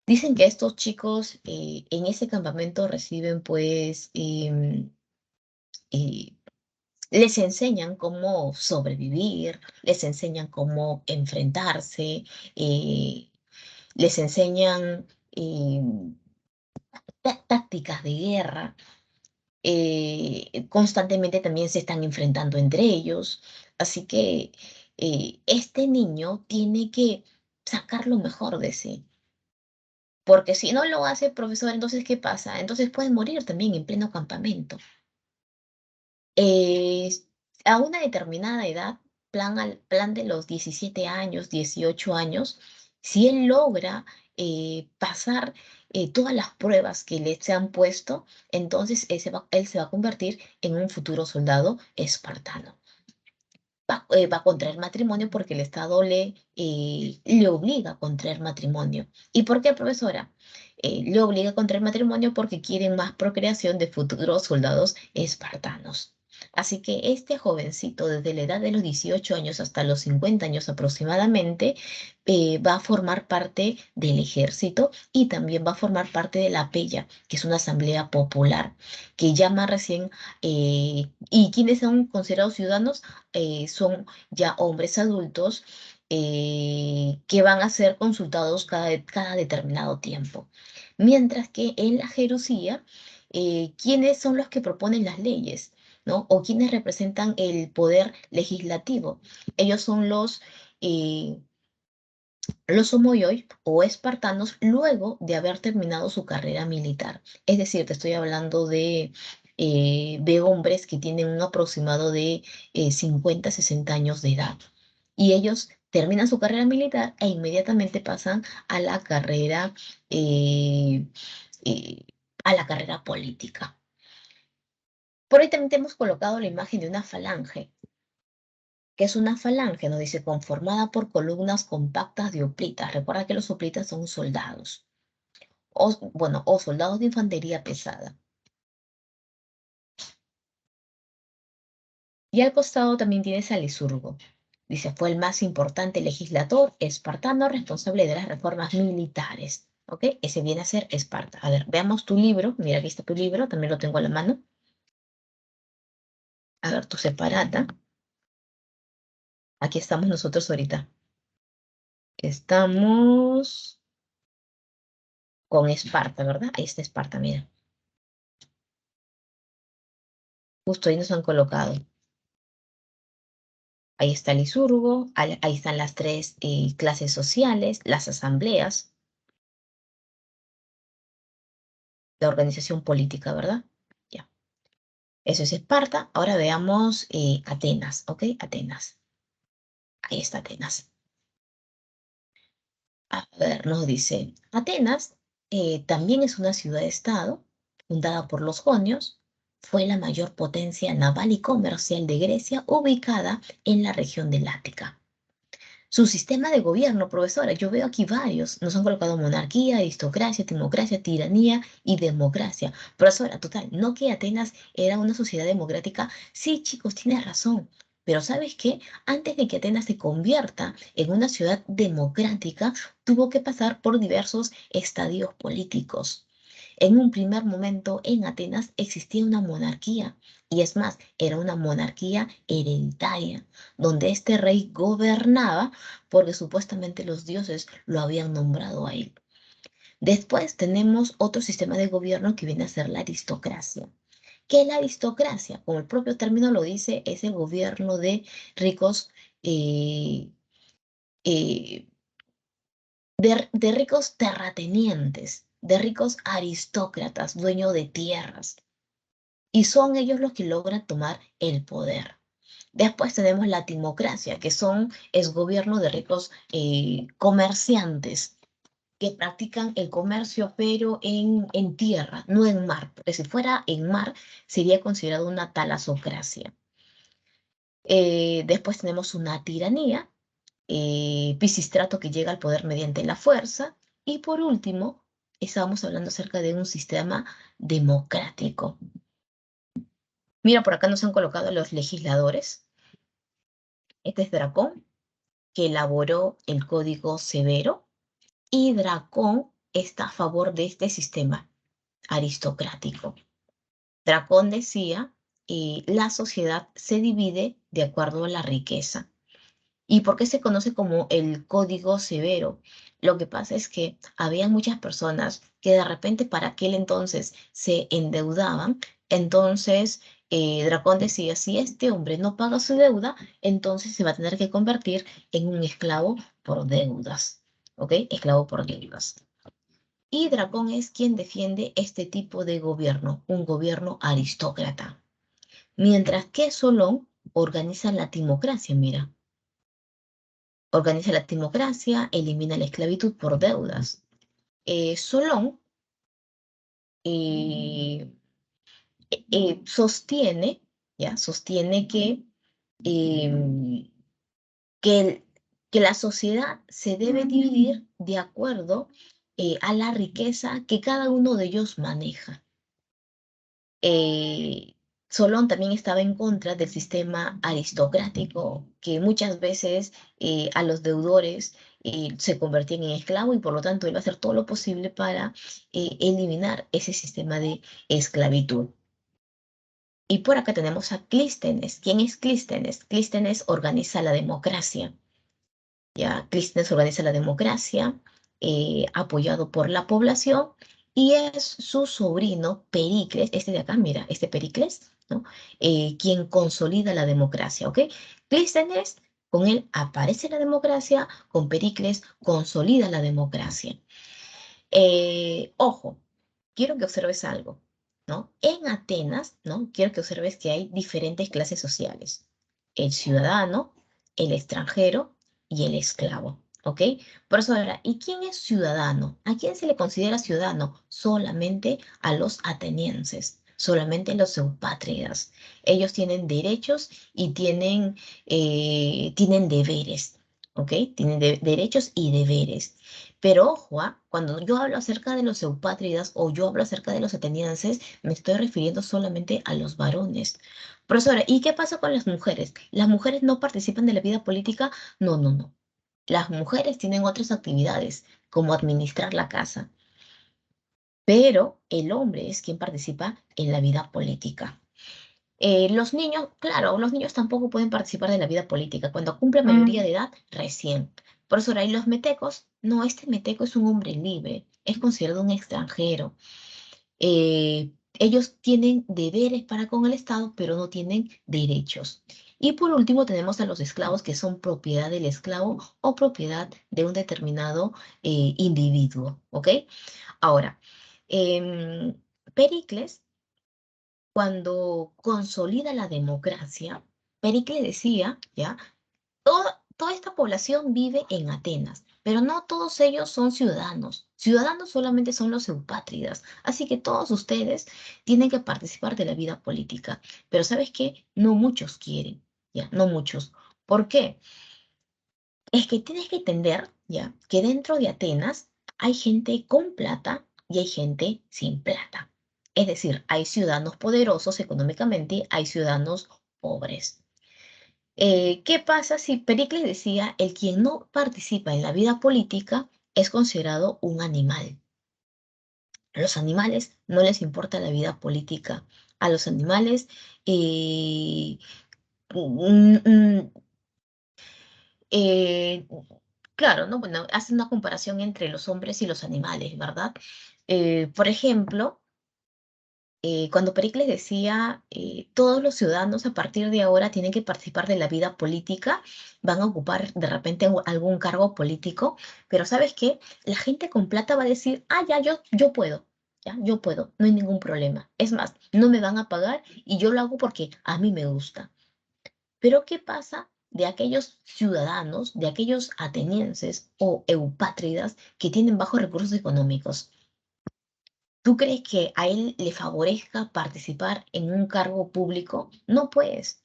Dicen que estos chicos en ese campamento reciben pues eh, les enseñan cómo sobrevivir, les enseñan cómo enfrentarse, eh, les enseñan tácticas de guerra. Constantemente también se están enfrentando entre ellos. Así que este niño tiene que sacar lo mejor de sí. Porque si no lo hace, profesor, entonces, ¿qué pasa? Entonces puede morir también en pleno campamento. eh, a una determinada edad, plan de los 17 años, 18 años, si él logra pasar todas las pruebas que le se han puesto, entonces él se va a convertir en un futuro soldado espartano. Va a contraer matrimonio porque el Estado le obliga a contraer matrimonio. ¿Y por qué, profesora? Le obliga a contraer matrimonio porque quieren más procreación de futuros soldados espartanos. Así que este jovencito, desde la edad de los 18 años hasta los 50 años aproximadamente, va a formar parte del ejército y también va a formar parte de la PEYA, que es una asamblea popular, que llama recién, y quienes son considerados ciudadanos son ya hombres adultos que van a ser consultados cada determinado tiempo. Mientras que en la Jerusía, ¿quiénes son los que proponen las leyes? ¿No? O quienes representan el poder legislativo. Ellos son los homoioi o espartanos luego de haber terminado su carrera militar. Es decir, te estoy hablando de hombres que tienen un aproximado de 50, 60 años de edad. Y ellos terminan su carrera militar e inmediatamente pasan a eh, eh, la carrera política. Por ahí también te hemos colocado la imagen de una falange. ¿Qué es una falange? Nos dice conformada por columnas compactas de hoplitas. Recuerda que los hoplitas son soldados, o soldados de infantería pesada. Y al costado también tienes al Licurgo. Dice, fue el más importante legislador espartano responsable de las reformas militares. ¿Ok? Ese viene a ser Esparta. A ver, veamos tu libro. Mira, aquí está tu libro, también lo tengo a la mano. A ver, tu separata. Aquí estamos nosotros ahorita. Estamos con Esparta, ¿verdad? Ahí está Esparta, mira. Justo ahí nos han colocado. Ahí está el Licurgo, ahí están las tres clases sociales, las asambleas, la organización política, ¿verdad? Ya. Eso es Esparta. Ahora veamos Atenas, ¿ok? Atenas. Ahí está Atenas. A ver, nos dice, Atenas también es una ciudad-estado fundada por los jonios. Fue la mayor potencia naval y comercial de Grecia, ubicada en la región del Ática. Su sistema de gobierno, profesora, yo veo aquí varios. Nos han colocado monarquía, aristocracia, timocracia, tiranía y democracia. Profesora, total, ¿no que Atenas era una sociedad democrática? Sí, chicos, tienes razón. Pero ¿sabes qué? Antes de que Atenas se convierta en una ciudad democrática, tuvo que pasar por diversos estadios políticos. En un primer momento en Atenas existía una monarquía, y es más, era una monarquía hereditaria, donde este rey gobernaba porque supuestamente los dioses lo habían nombrado a él. Después tenemos otro sistema de gobierno que viene a ser la aristocracia. ¿Qué es la aristocracia? Como el propio término lo dice, es el gobierno de ricos, eh, eh, de ricos terratenientes, de ricos aristócratas, dueños de tierras. Y son ellos los que logran tomar el poder. Después tenemos la timocracia, que es gobierno de ricos comerciantes que practican el comercio, pero en tierra, no en mar, porque si fuera en mar sería considerado una talasocracia. Después tenemos una tiranía, Pisistrato que llega al poder mediante la fuerza. Y por último, estábamos hablando acerca de un sistema democrático. Mira, por acá nos han colocado los legisladores. Este es Dracón, que elaboró el Código Severo, y Dracón está a favor de este sistema aristocrático. Dracón decía, la sociedad se divide de acuerdo a la riqueza. ¿Y por qué se conoce como el Código Severo? Lo que pasa es que había muchas personas que de repente para aquel entonces se endeudaban. Entonces Dracón decía, si este hombre no paga su deuda, entonces se va a tener que convertir en un esclavo por deudas. ¿Ok? Esclavo por deudas. Y Dracón es quien defiende este tipo de gobierno, un gobierno aristócrata. Mientras que Solón organiza la timocracia, mira. Organiza la timocracia, elimina la esclavitud por deudas. Solón eh, sostiene, ¿ya? Sostiene eh, que, que la sociedad se debe dividir de acuerdo a la riqueza que cada uno de ellos maneja. Eh, Solón también estaba en contra del sistema aristocrático, que muchas veces a los deudores se convertían en esclavos y por lo tanto él va a hacer todo lo posible para eliminar ese sistema de esclavitud. Y por acá tenemos a Clístenes. ¿Quién es Clístenes? Clístenes organiza la democracia. Ya, Clístenes organiza la democracia, apoyado por la población, y es su sobrino Pericles, este de acá, mira, este Pericles, ¿no? Quien consolida la democracia, ¿ok? Clístenes, con él aparece la democracia, con Pericles consolida la democracia. Ojo, quiero que observes algo, ¿no? En Atenas, ¿no? Quiero que observes que hay diferentes clases sociales. El ciudadano, el extranjero y el esclavo, ¿ok? Por eso ahora, ¿y quién es ciudadano? ¿A quién se le considera ciudadano? Solamente a los atenienses, solamente a los eupátridas. Ellos tienen derechos y tienen deberes, ¿ok? Tienen derechos y deberes. Pero ojo, cuando yo hablo acerca de los eupátridas o yo hablo acerca de los atenienses, me estoy refiriendo solamente a los varones. Profesora, ¿y qué pasa con las mujeres? ¿Las mujeres no participan de la vida política? No, no, no. Las mujeres tienen otras actividades, como administrar la casa, pero el hombre es quien participa en la vida política. Los niños, claro, los niños tampoco pueden participar de la vida política. Cuando cumplen mayoría de edad, recién. Por eso, ahí los metecos, no, este meteco es un hombre libre, es considerado un extranjero. Ellos tienen deberes para con el Estado, pero no tienen derechos. Y por último, tenemos a los esclavos que son propiedad del esclavo o propiedad de un determinado individuo, ¿ok? Ahora, em, Pericles cuando consolida la democracia, Pericles decía, ¿ya? Toda esta población vive en Atenas, pero no todos ellos son ciudadanos. Ciudadanos solamente son los eupátridas. Así que todos ustedes tienen que participar de la vida política. Pero ¿sabes qué? No muchos quieren, ¿ya? No muchos. ¿Por qué? Es que tienes que entender, ¿ya? Que dentro de Atenas hay gente con plata y hay gente sin plata. Es decir, hay ciudadanos poderosos económicamente, hay ciudadanos pobres. ¿Qué pasa si Pericles decía, el quien no participa en la vida política es considerado un animal? A los animales no les importa la vida política. A los animales, eh, mm, mm, eh, claro, ¿no? Bueno, hace una comparación entre los hombres y los animales, ¿verdad? Por ejemplo, cuando Pericles decía, todos los ciudadanos a partir de ahora tienen que participar de la vida política, van a ocupar de repente algún cargo político, pero ¿sabes qué? La gente con plata va a decir, ah, ya, yo puedo, ya, yo puedo, no hay ningún problema. Es más, no me van a pagar y yo lo hago porque a mí me gusta. Pero ¿qué pasa de aquellos ciudadanos, de aquellos atenienses o eupátridas que tienen bajos recursos económicos? ¿Tú crees que a él le favorezca participar en un cargo público? No, pues.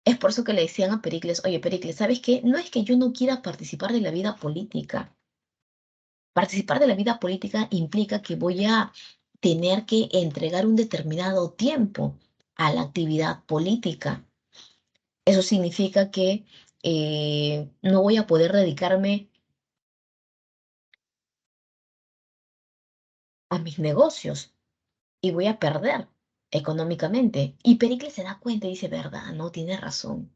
Es por eso que le decían a Pericles, oye, Pericles, ¿sabes qué? No es que yo no quiera participar de la vida política. Participar de la vida política implica que voy a tener que entregar un determinado tiempo a la actividad política. Eso significa que no voy a poder dedicarme a mis negocios y voy a perder económicamente. Y Pericles se da cuenta y dice, verdad, no tiene razón.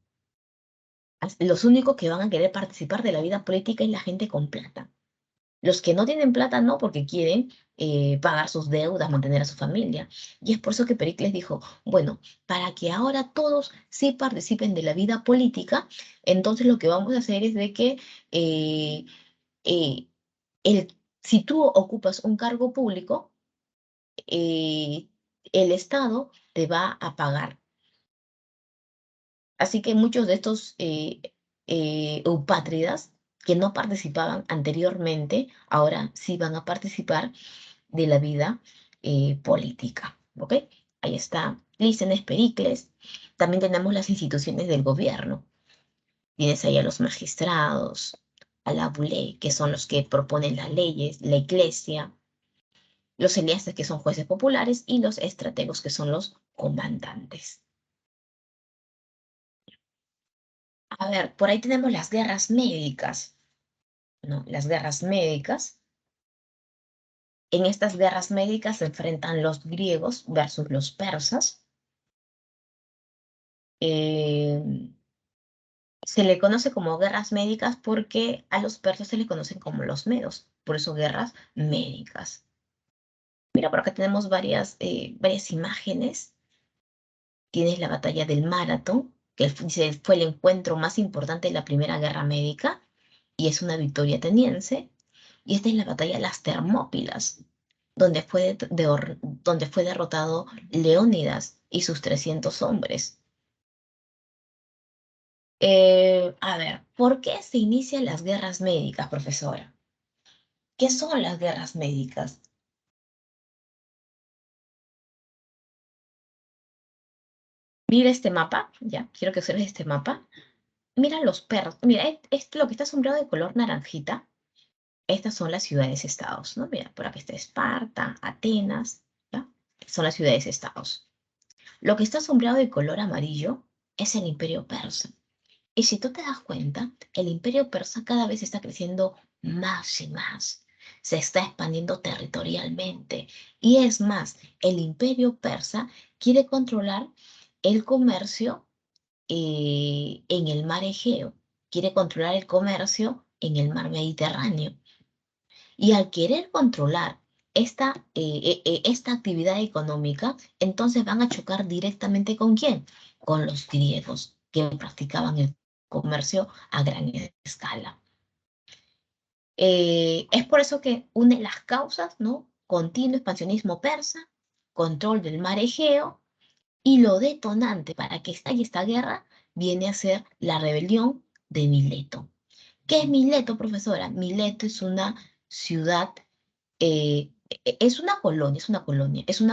Los únicos que van a querer participar de la vida política es la gente con plata. Los que no tienen plata no, porque quieren pagar sus deudas, mantener a su familia. Y es por eso que Pericles dijo, bueno, para que ahora todos sí participen de la vida política, entonces lo que vamos a hacer es de que eh, eh, si tú ocupas un cargo público, eh, el Estado te va a pagar. Así que muchos de estos eupátridas que no participaban anteriormente, ahora sí van a participar de la vida política. ¿Ok? Ahí está Clístenes, Pericles. También tenemos las instituciones del gobierno. Tienes ahí a los magistrados, a la bulé, que son los que proponen las leyes, la iglesia, los eliastes, que son jueces populares, y los estrategos, que son los comandantes. A ver, por ahí tenemos las guerras médicas, ¿no? Las guerras médicas. En estas guerras médicas se enfrentan los griegos versus los persas. Eh, Se le conoce como guerras médicas porque a los persas se les conocen como los medos, por eso guerras médicas. Mira, por acá tenemos varias imágenes. Tienes la batalla del Maratón, que fue el encuentro más importante de la Primera Guerra Médica, y es una victoria ateniense. Y esta es la batalla de las Termópilas, donde fue derrotado Leónidas y sus 300 hombres. A ver, ¿por qué se inician las guerras médicas, profesora? ¿Qué son las guerras médicas? Mira este mapa, ya, quiero que observes este mapa. Mira los perros, mira, es lo que está sombreado de color naranjita. Estas son las ciudades-estados, ¿no? Mira, por aquí está Esparta, Atenas, ¿ya? Son las ciudades-estados. Lo que está sombreado de color amarillo es el imperio persa. Y si tú te das cuenta, el imperio persa cada vez está creciendo más y más. Se está expandiendo territorialmente. Y es más, el imperio persa quiere controlar el comercio en el mar Egeo, quiere controlar el comercio en el mar Mediterráneo. Y al querer controlar esta actividad económica, entonces van a chocar directamente ¿con quién? Con los griegos, que practicaban el comercio a gran escala. Es por eso que une las causas, ¿no? Continuo expansionismo persa, control del mar Egeo, y lo detonante para que estalle esta guerra viene a ser la rebelión de Mileto. ¿Qué es Mileto, profesora? Mileto es una ciudad, es una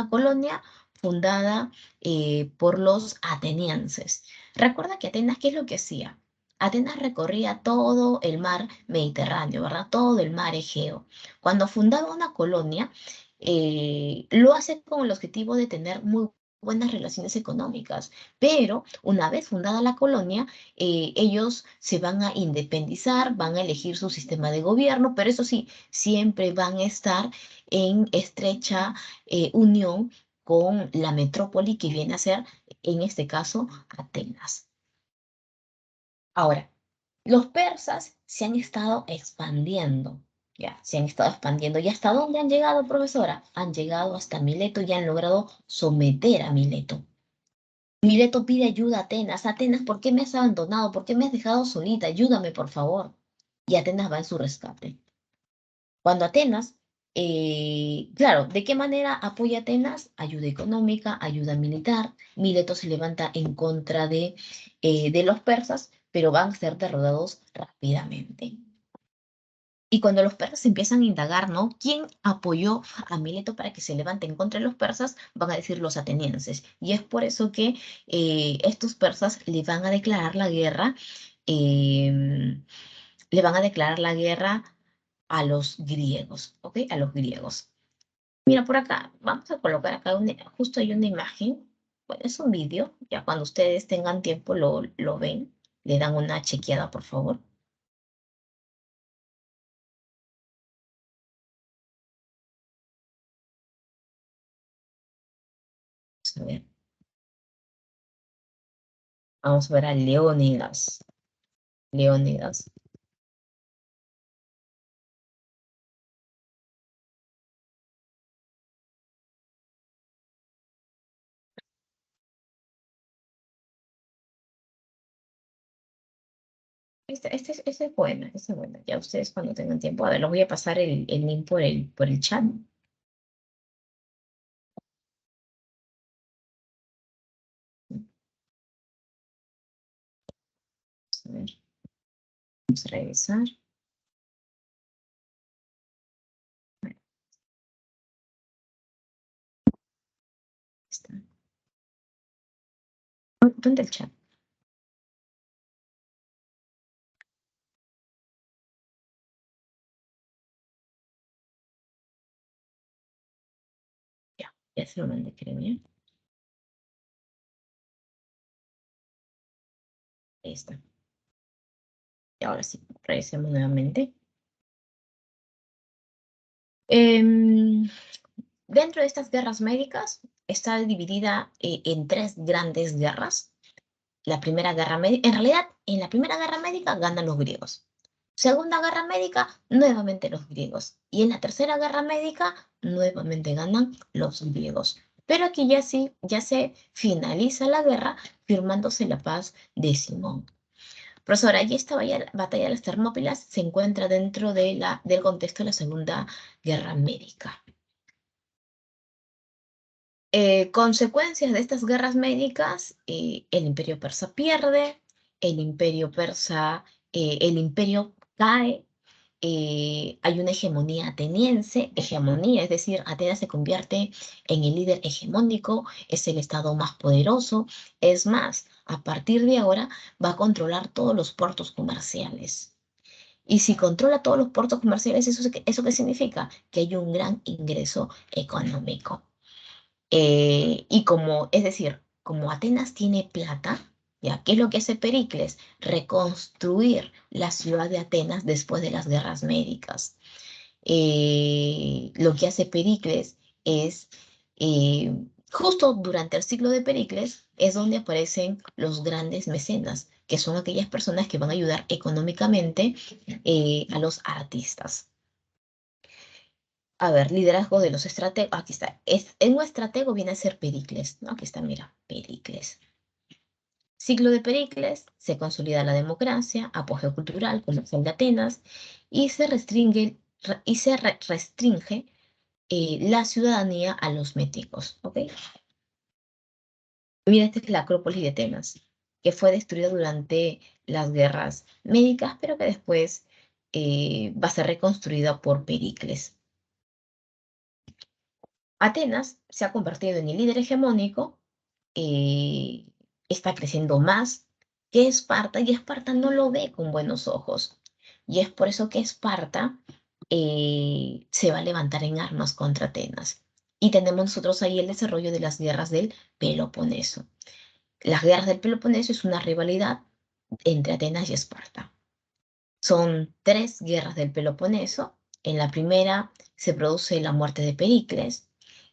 colonia fundada por los atenienses. Recuerda que Atenas, ¿qué es lo que hacía? Atenas recorría todo el mar Mediterráneo, ¿verdad? Todo el mar Egeo. Cuando fundaba una colonia, lo hace con el objetivo de tener muy buenas relaciones económicas, pero una vez fundada la colonia, ellos se van a independizar, van a elegir su sistema de gobierno, pero eso sí, siempre van a estar en estrecha unión con la metrópoli que viene a ser, en este caso, Atenas. Ahora, los persas se han estado expandiendo, ya, se han estado expandiendo. ¿Y hasta dónde han llegado, profesora? Han llegado hasta Mileto y han logrado someter a Mileto. Mileto pide ayuda a Atenas. Atenas, ¿por qué me has abandonado? ¿Por qué me has dejado solita? Ayúdame, por favor. Y Atenas va en su rescate. Cuando Atenas, claro, ¿de qué manera apoya Atenas? Ayuda económica, ayuda militar. Mileto se levanta en contra de los persas, pero van a ser derrotados rápidamente. Y cuando los persas empiezan a indagar, ¿no? ¿Quién apoyó a Mileto para que se levante en contra de los persas? Van a decir los atenienses. Y es por eso que estos persas le van a declarar la guerra, em, le van a declarar la guerra a los griegos, ¿ok? A los griegos. Mira, por acá, vamos a colocar acá, justo hay una imagen, bueno, es un vídeo, ya cuando ustedes tengan tiempo lo ven, le dan una chequeada, por favor. Vamos a ver, vamos a ver a Leónidas. Leónidas. Este es buena, este es buena. Ya ustedes cuando tengan tiempo, a ver, los voy a pasar el link por el chat. Vamos a ver, vamos a revisar. Bueno, está. ¿Dónde el chat? se lo mandé, creo, ¿ya? Ahí está. Y ahora sí, revisemos nuevamente. Em, Dentro de estas guerras médicas está dividida en tres grandes guerras. La Primera Guerra Médica, en realidad, en la Primera Guerra Médica ganan los griegos. Segunda Guerra Médica, nuevamente los griegos. Y en la Tercera Guerra Médica, nuevamente ganan los griegos. Pero aquí ya sí, ya se finaliza la guerra firmándose la paz de Simón. Profesora, allí esta batalla de las Termópilas se encuentra dentro del contexto de la Segunda Guerra Médica. Consecuencias de estas guerras médicas, el imperio persa pierde, el imperio cae, hay una hegemonía ateniense, hegemonía, es decir, Atenas se convierte en el líder hegemónico, es el estado más poderoso, es más, a partir de ahora va a controlar todos los puertos comerciales. Y si controla todos los puertos comerciales, ¿eso qué significa? Que hay un gran ingreso económico. Y como, es decir, como Atenas tiene plata, ¿ya? ¿Qué es lo que hace Pericles? Reconstruir la ciudad de Atenas después de las guerras médicas. Lo que hace Pericles es, eh, justo durante el ciclo de Pericles, es donde aparecen los grandes mecenas, que son aquellas personas que van a ayudar económicamente a los artistas. A ver, liderazgo de los estrategos. Aquí está. En un estratego viene a ser Pericles, ¿no? Aquí está, mira, Pericles. Ciclo de Pericles, se consolida la democracia, apogeo cultural, comercial de Atenas, y restringe la ciudadanía a los méticos, ¿ok? Mira, esta es la Acrópolis de Atenas, que fue destruida durante las guerras médicas, pero que después va a ser reconstruida por Pericles. Atenas se ha convertido en el líder hegemónico, eh, está creciendo más que Esparta y Esparta no lo ve con buenos ojos. Y es por eso que Esparta se va a levantar en armas contra Atenas. Y tenemos nosotros ahí el desarrollo de las guerras del Peloponeso. Las guerras del Peloponeso es una rivalidad entre Atenas y Esparta. Son tres guerras del Peloponeso. En la primera se produce la muerte de Pericles.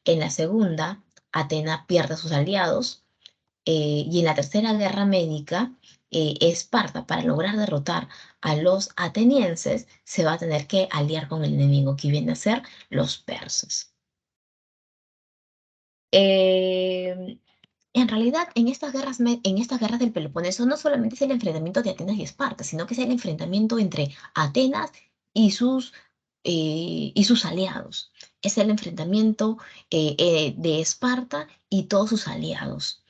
En la segunda, Atenas pierde a sus aliados. Y en la tercera guerra médica, Esparta, para lograr derrotar a los atenienses, se va a tener que aliar con el enemigo, que viene a ser los persas. Eh, en realidad, en estas guerras del Peloponeso no solamente es el enfrentamiento de Atenas y Esparta, sino que es el enfrentamiento entre Atenas y sus aliados. Es el enfrentamiento de Esparta y todos sus aliados.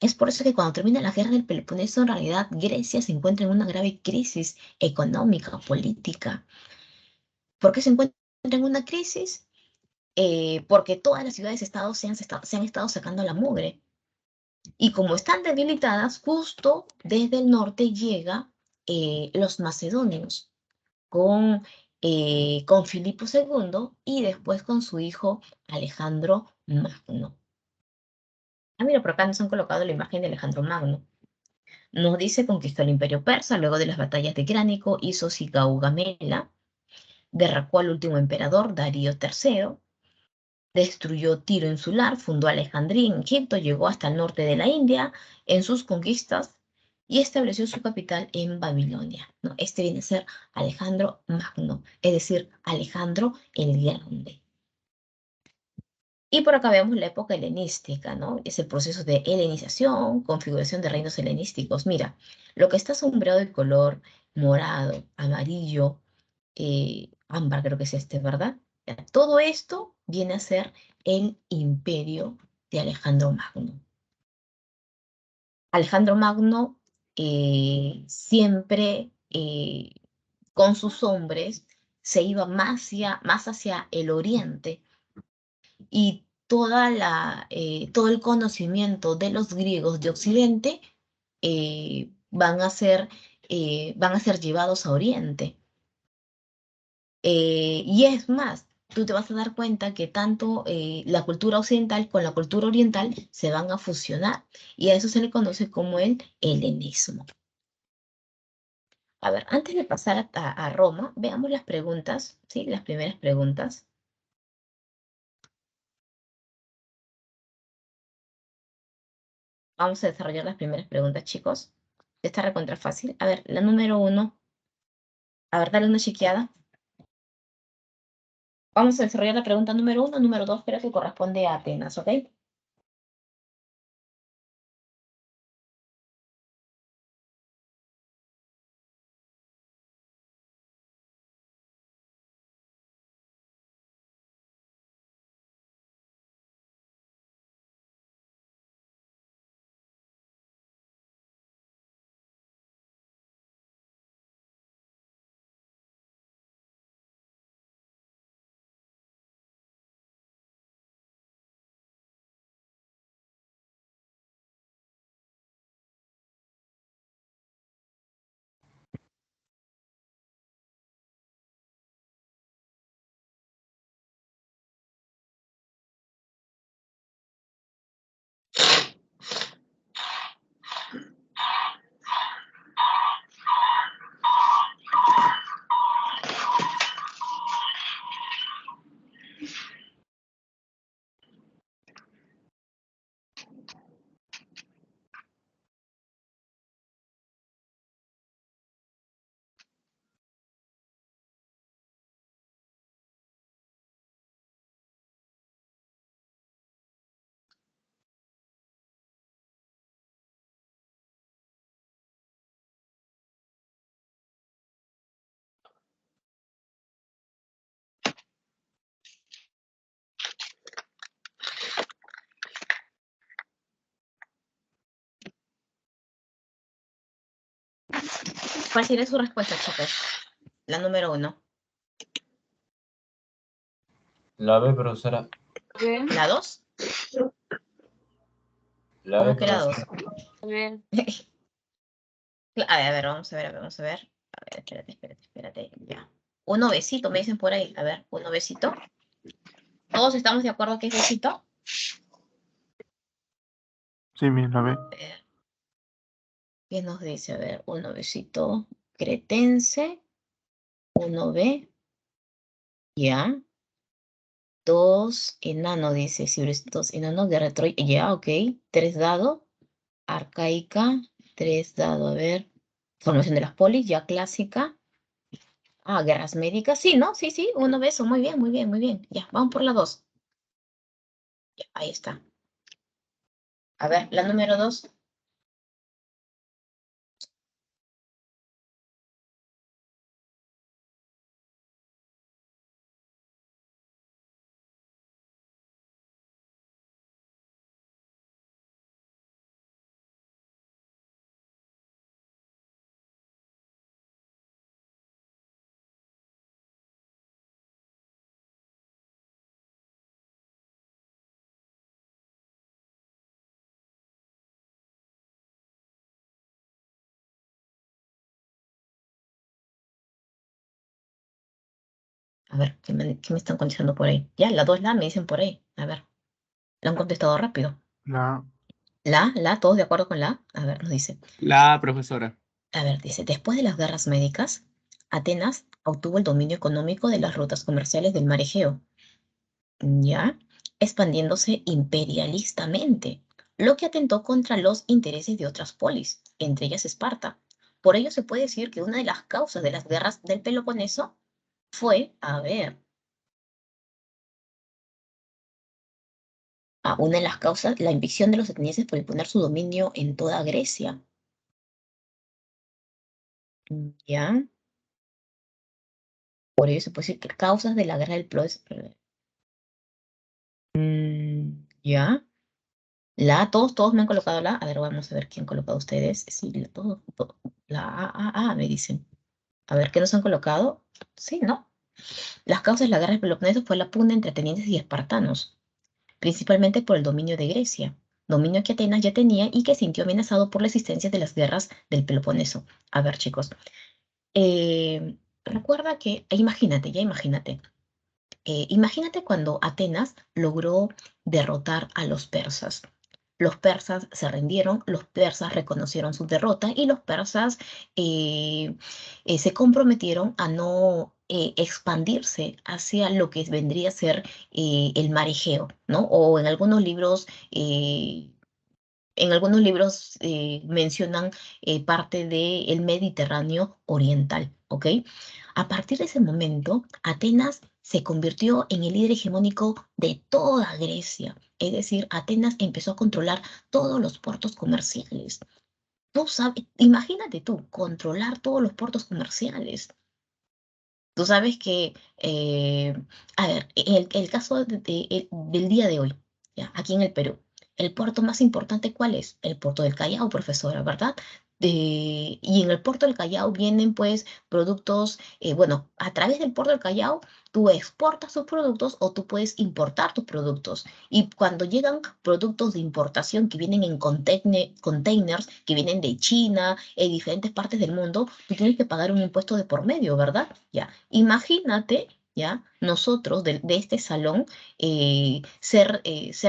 Es por eso que cuando termina la guerra del Peloponeso, en realidad Grecia se encuentra en una grave crisis económica, política. ¿Por qué se encuentra en una crisis? Porque todas las ciudades-estados se han estado sacando la mugre. Y como están debilitadas, justo desde el norte llega los macedonios con Filipo II y después con su hijo Alejandro Magno. Ah, mira, por acá nos han colocado la imagen de Alejandro Magno. Nos dice conquistó el imperio persa luego de las batallas de Gránico, hizo Gaugamela, derrocó al último emperador, Darío III, destruyó Tiro insular, fundó Alejandría en Egipto, llegó hasta el norte de la India en sus conquistas y estableció su capital en Babilonia, ¿no? Este viene a ser Alejandro Magno, es decir, Alejandro el Grande. Y por acá vemos la época helenística, ¿no? Es el proceso de helenización, configuración de reinos helenísticos. Mira, lo que está sombreado de color morado, amarillo, ámbar creo que es este, ¿verdad? Ya, todo esto viene a ser el imperio de Alejandro Magno. Alejandro Magno siempre con sus hombres se iba más hacia el oriente y todo el conocimiento de los griegos de Occidente van a ser llevados a Oriente. Y es más, tú te vas a dar cuenta que tanto la cultura occidental con la cultura oriental se van a fusionar y a eso se le conoce como el helenismo. A ver, antes de pasar a Roma, veamos las preguntas, ¿sí? Las primeras preguntas. Vamos a desarrollar las primeras preguntas, chicos. Está recontra fácil. A ver, la número 1. A ver, dale una chequeada. Vamos a desarrollar la pregunta número 1. Número 2, creo que corresponde a Atenas, ¿ok? ¿Cuál sería su respuesta, chicos? La número 1. La B, profesora. ¿La 2? La B, ¿Cómo que la 2? profesora. Bien. A ver, vamos a ver, vamos a ver. A ver, espérate, ya. Uno besito, me dicen por ahí. A ver, uno besito. ¿Todos estamos de acuerdo que es besito? Sí, mi, la B. A ver, ¿qué nos dice? A ver, uno besito cretense. Uno B. Ya. Dos enano, dice. Si dos enano, guerra de Troya. Ya, ok. Tres dado. Arcaica. Tres dado. A ver. Formación de las polis, ya clásica. Ah, guerras médicas. Sí, ¿no? Sí, sí. Uno beso. Muy bien, muy bien, muy bien. Ya, vamos por la dos. Ya, ahí está. A ver, la número 2. A ver, ¿qué me están contestando por ahí? Ya, la 2 me dicen por ahí. A ver, lo han contestado rápido. La A. ¿Todos de acuerdo con la A? A ver, nos dice. La A, profesora. A ver, dice, después de las guerras médicas, Atenas obtuvo el dominio económico de las rutas comerciales del mar Egeo, ya, expandiéndose imperialistamente, lo que atentó contra los intereses de otras polis, entre ellas Esparta. Por ello se puede decir que una de las causas de las guerras del Peloponeso fue, a ver, una de las causas, la ambición de los atenienses por imponer su dominio en toda Grecia. ¿Ya? Por ello se puede decir que causas de la guerra del Peloponeso. ¿Ya? Todos me han colocado la A. A ver, vamos a ver quién ha colocado ustedes. Sí, la me dicen. A ver, ¿qué nos han colocado? Sí, ¿no? Las causas de la guerra del Peloponeso fue la pugna entre atenienses y espartanos, principalmente por el dominio de Grecia, dominio que Atenas ya tenía y que sintió amenazado por la existencia de las guerras del Peloponeso. A ver, chicos, recuerda que, imagínate, Imagínate cuando Atenas logró derrotar a los persas. Los persas se rindieron, los persas reconocieron su derrota y los persas se comprometieron a no expandirse hacia lo que vendría a ser el mar Egeo, ¿no? O en algunos libros mencionan parte del Mediterráneo oriental, ¿ok? A partir de ese momento, Atenas se convirtió en el líder hegemónico de toda Grecia. Es decir, Atenas empezó a controlar todos los puertos comerciales. Tú sabes, imagínate tú, controlar todos los puertos comerciales. Tú sabes que, a ver, el caso del día de hoy, ya, aquí en el Perú, el puerto más importante, ¿cuál es? El puerto del Callao, profesora, ¿verdad? Y en el puerto del Callao vienen pues productos, bueno, a través del puerto del Callao tú exportas tus productos o tú puedes importar tus productos. Y cuando llegan productos de importación que vienen en containers, que vienen de China, en diferentes partes del mundo, tú tienes que pagar un impuesto de por medio, ¿verdad? Ya, imagínate, ya, nosotros de este salón ser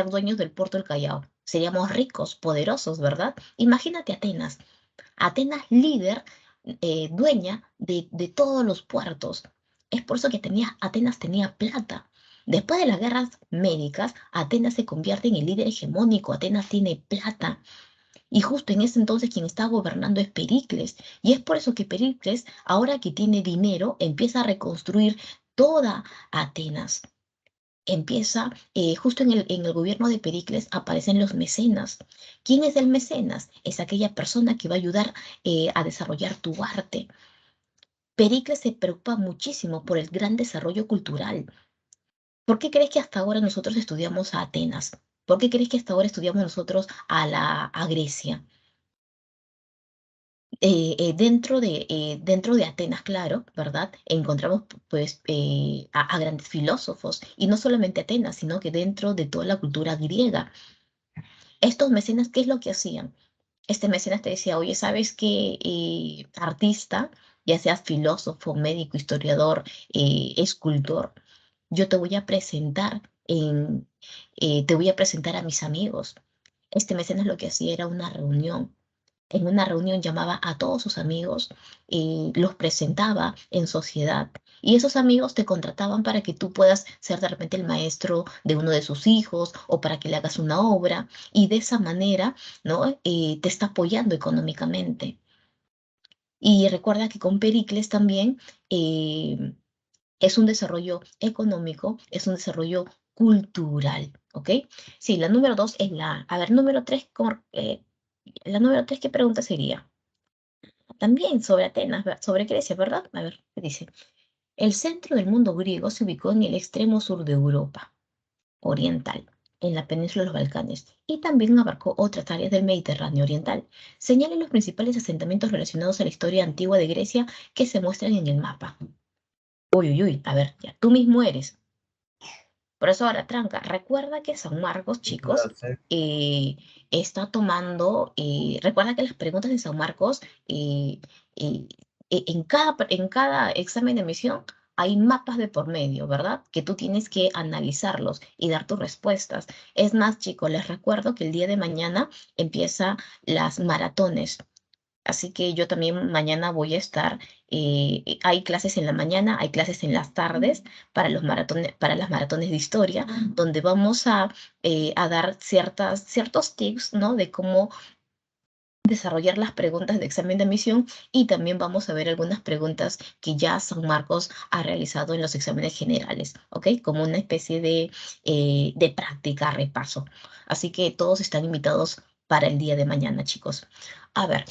dueños del puerto del Callao. Seríamos ricos, poderosos, ¿verdad? Imagínate Atenas. Atenas líder, dueña de todos los puertos. Es por eso que Atenas tenía plata. Después de las guerras médicas, Atenas se convierte en el líder hegemónico. Atenas tiene plata. Y justo en ese entonces quien está gobernando es Pericles. Y es por eso que Pericles, ahora que tiene dinero, empieza a reconstruir toda Atenas. Empieza, justo en el gobierno de Pericles aparecen los mecenas. ¿Quién es el mecenas? Es aquella persona que va a ayudar a desarrollar tu arte. Pericles se preocupa muchísimo por el gran desarrollo cultural. ¿Por qué crees que hasta ahora nosotros estudiamos a Atenas? ¿Por qué crees que hasta ahora estudiamos nosotros a Grecia? Dentro de Atenas, claro, ¿verdad? Encontramos pues a grandes filósofos, y no solamente Atenas, sino que dentro de toda la cultura griega. Estos mecenas, ¿qué es lo que hacían? Este mecenas te decía, oye, ¿sabes qué artista, ya seas filósofo, médico, historiador, escultor, yo te voy a presentar a mis amigos? Este mecenas lo que hacía era una reunión. En una reunión llamaba a todos sus amigos y los presentaba en sociedad. Y esos amigos te contrataban para que tú puedas ser de repente el maestro de uno de sus hijos o para que le hagas una obra. Y de esa manera, ¿no? Te está apoyando económicamente. Y recuerda que con Pericles también es un desarrollo económico, es un desarrollo cultural, ¿ok? Sí, la número dos es la... A ver, número tres, la número tres, ¿qué pregunta sería? También sobre Atenas, sobre Grecia, ¿verdad? A ver, ¿qué dice? El centro del mundo griego se ubicó en el extremo sur de Europa oriental, en la península de los Balcanes, y también abarcó otras áreas del Mediterráneo oriental. Señalen los principales asentamientos relacionados a la historia antigua de Grecia que se muestran en el mapa. Uy, uy, uy, a ver, ya tú mismo eres. Por eso ahora, tranca, recuerda que San Marcos, Es chicos, la C, eh, está tomando, recuerda que las preguntas de San Marcos, eh, en cada examen de emisión hay mapas de por medio, ¿verdad? Que tú tienes que analizarlos y dar tus respuestas. Es más, chicos, les recuerdo que el día de mañana empieza las maratones. Así que yo también mañana voy a estar, hay clases en la mañana, hay clases en las tardes para las maratones de historia, donde vamos a dar ciertos tips, ¿no? De cómo desarrollar las preguntas de examen de admisión, y también vamos a ver algunas preguntas que ya San Marcos ha realizado en los exámenes generales, ¿ok? Como una especie de práctica, repaso. Así que todos están invitados para el día de mañana, chicos. A ver,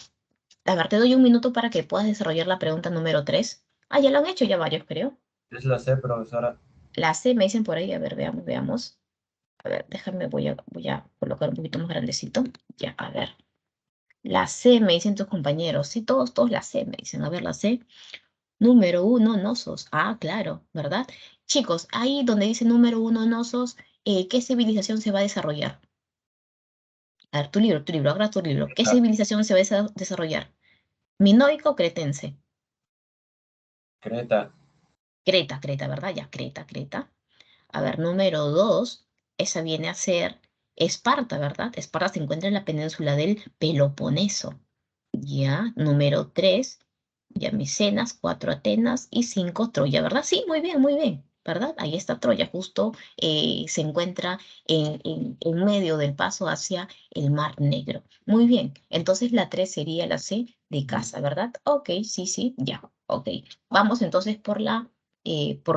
te doy un minuto para que puedas desarrollar la pregunta número 3. Ah, ya lo han hecho ya varios, creo. es la C, profesora. La C me dicen por ahí. A ver, veamos, veamos. A ver, déjame, voy a colocar un poquito más grandecito. Ya, a ver. La C me dicen tus compañeros. Sí, todos la C me dicen. A ver, la C. Número uno, Nosos. Ah, claro, ¿verdad? Chicos, ahí donde dice número uno, Nosos, ¿qué civilización se va a desarrollar? A ver, tu libro, agarra tu libro. ¿Qué Ah, civilización se va a desarrollar? ¿Minoica o cretense? Creta. Creta, Creta, ¿verdad? Ya, Creta, Creta. A ver, número 2, esa viene a ser Esparta, ¿verdad? Esparta se encuentra en la península del Peloponeso. Ya, número 3, ya Micenas, 4 Atenas y 5 Troya, ¿verdad? Sí, muy bien, ¿verdad? Ahí está Troya, justo se encuentra en medio del paso hacia el Mar Negro. Muy bien, entonces la 3 sería la C de casa, ¿verdad? Ok, sí, sí, ya, ok. Vamos entonces por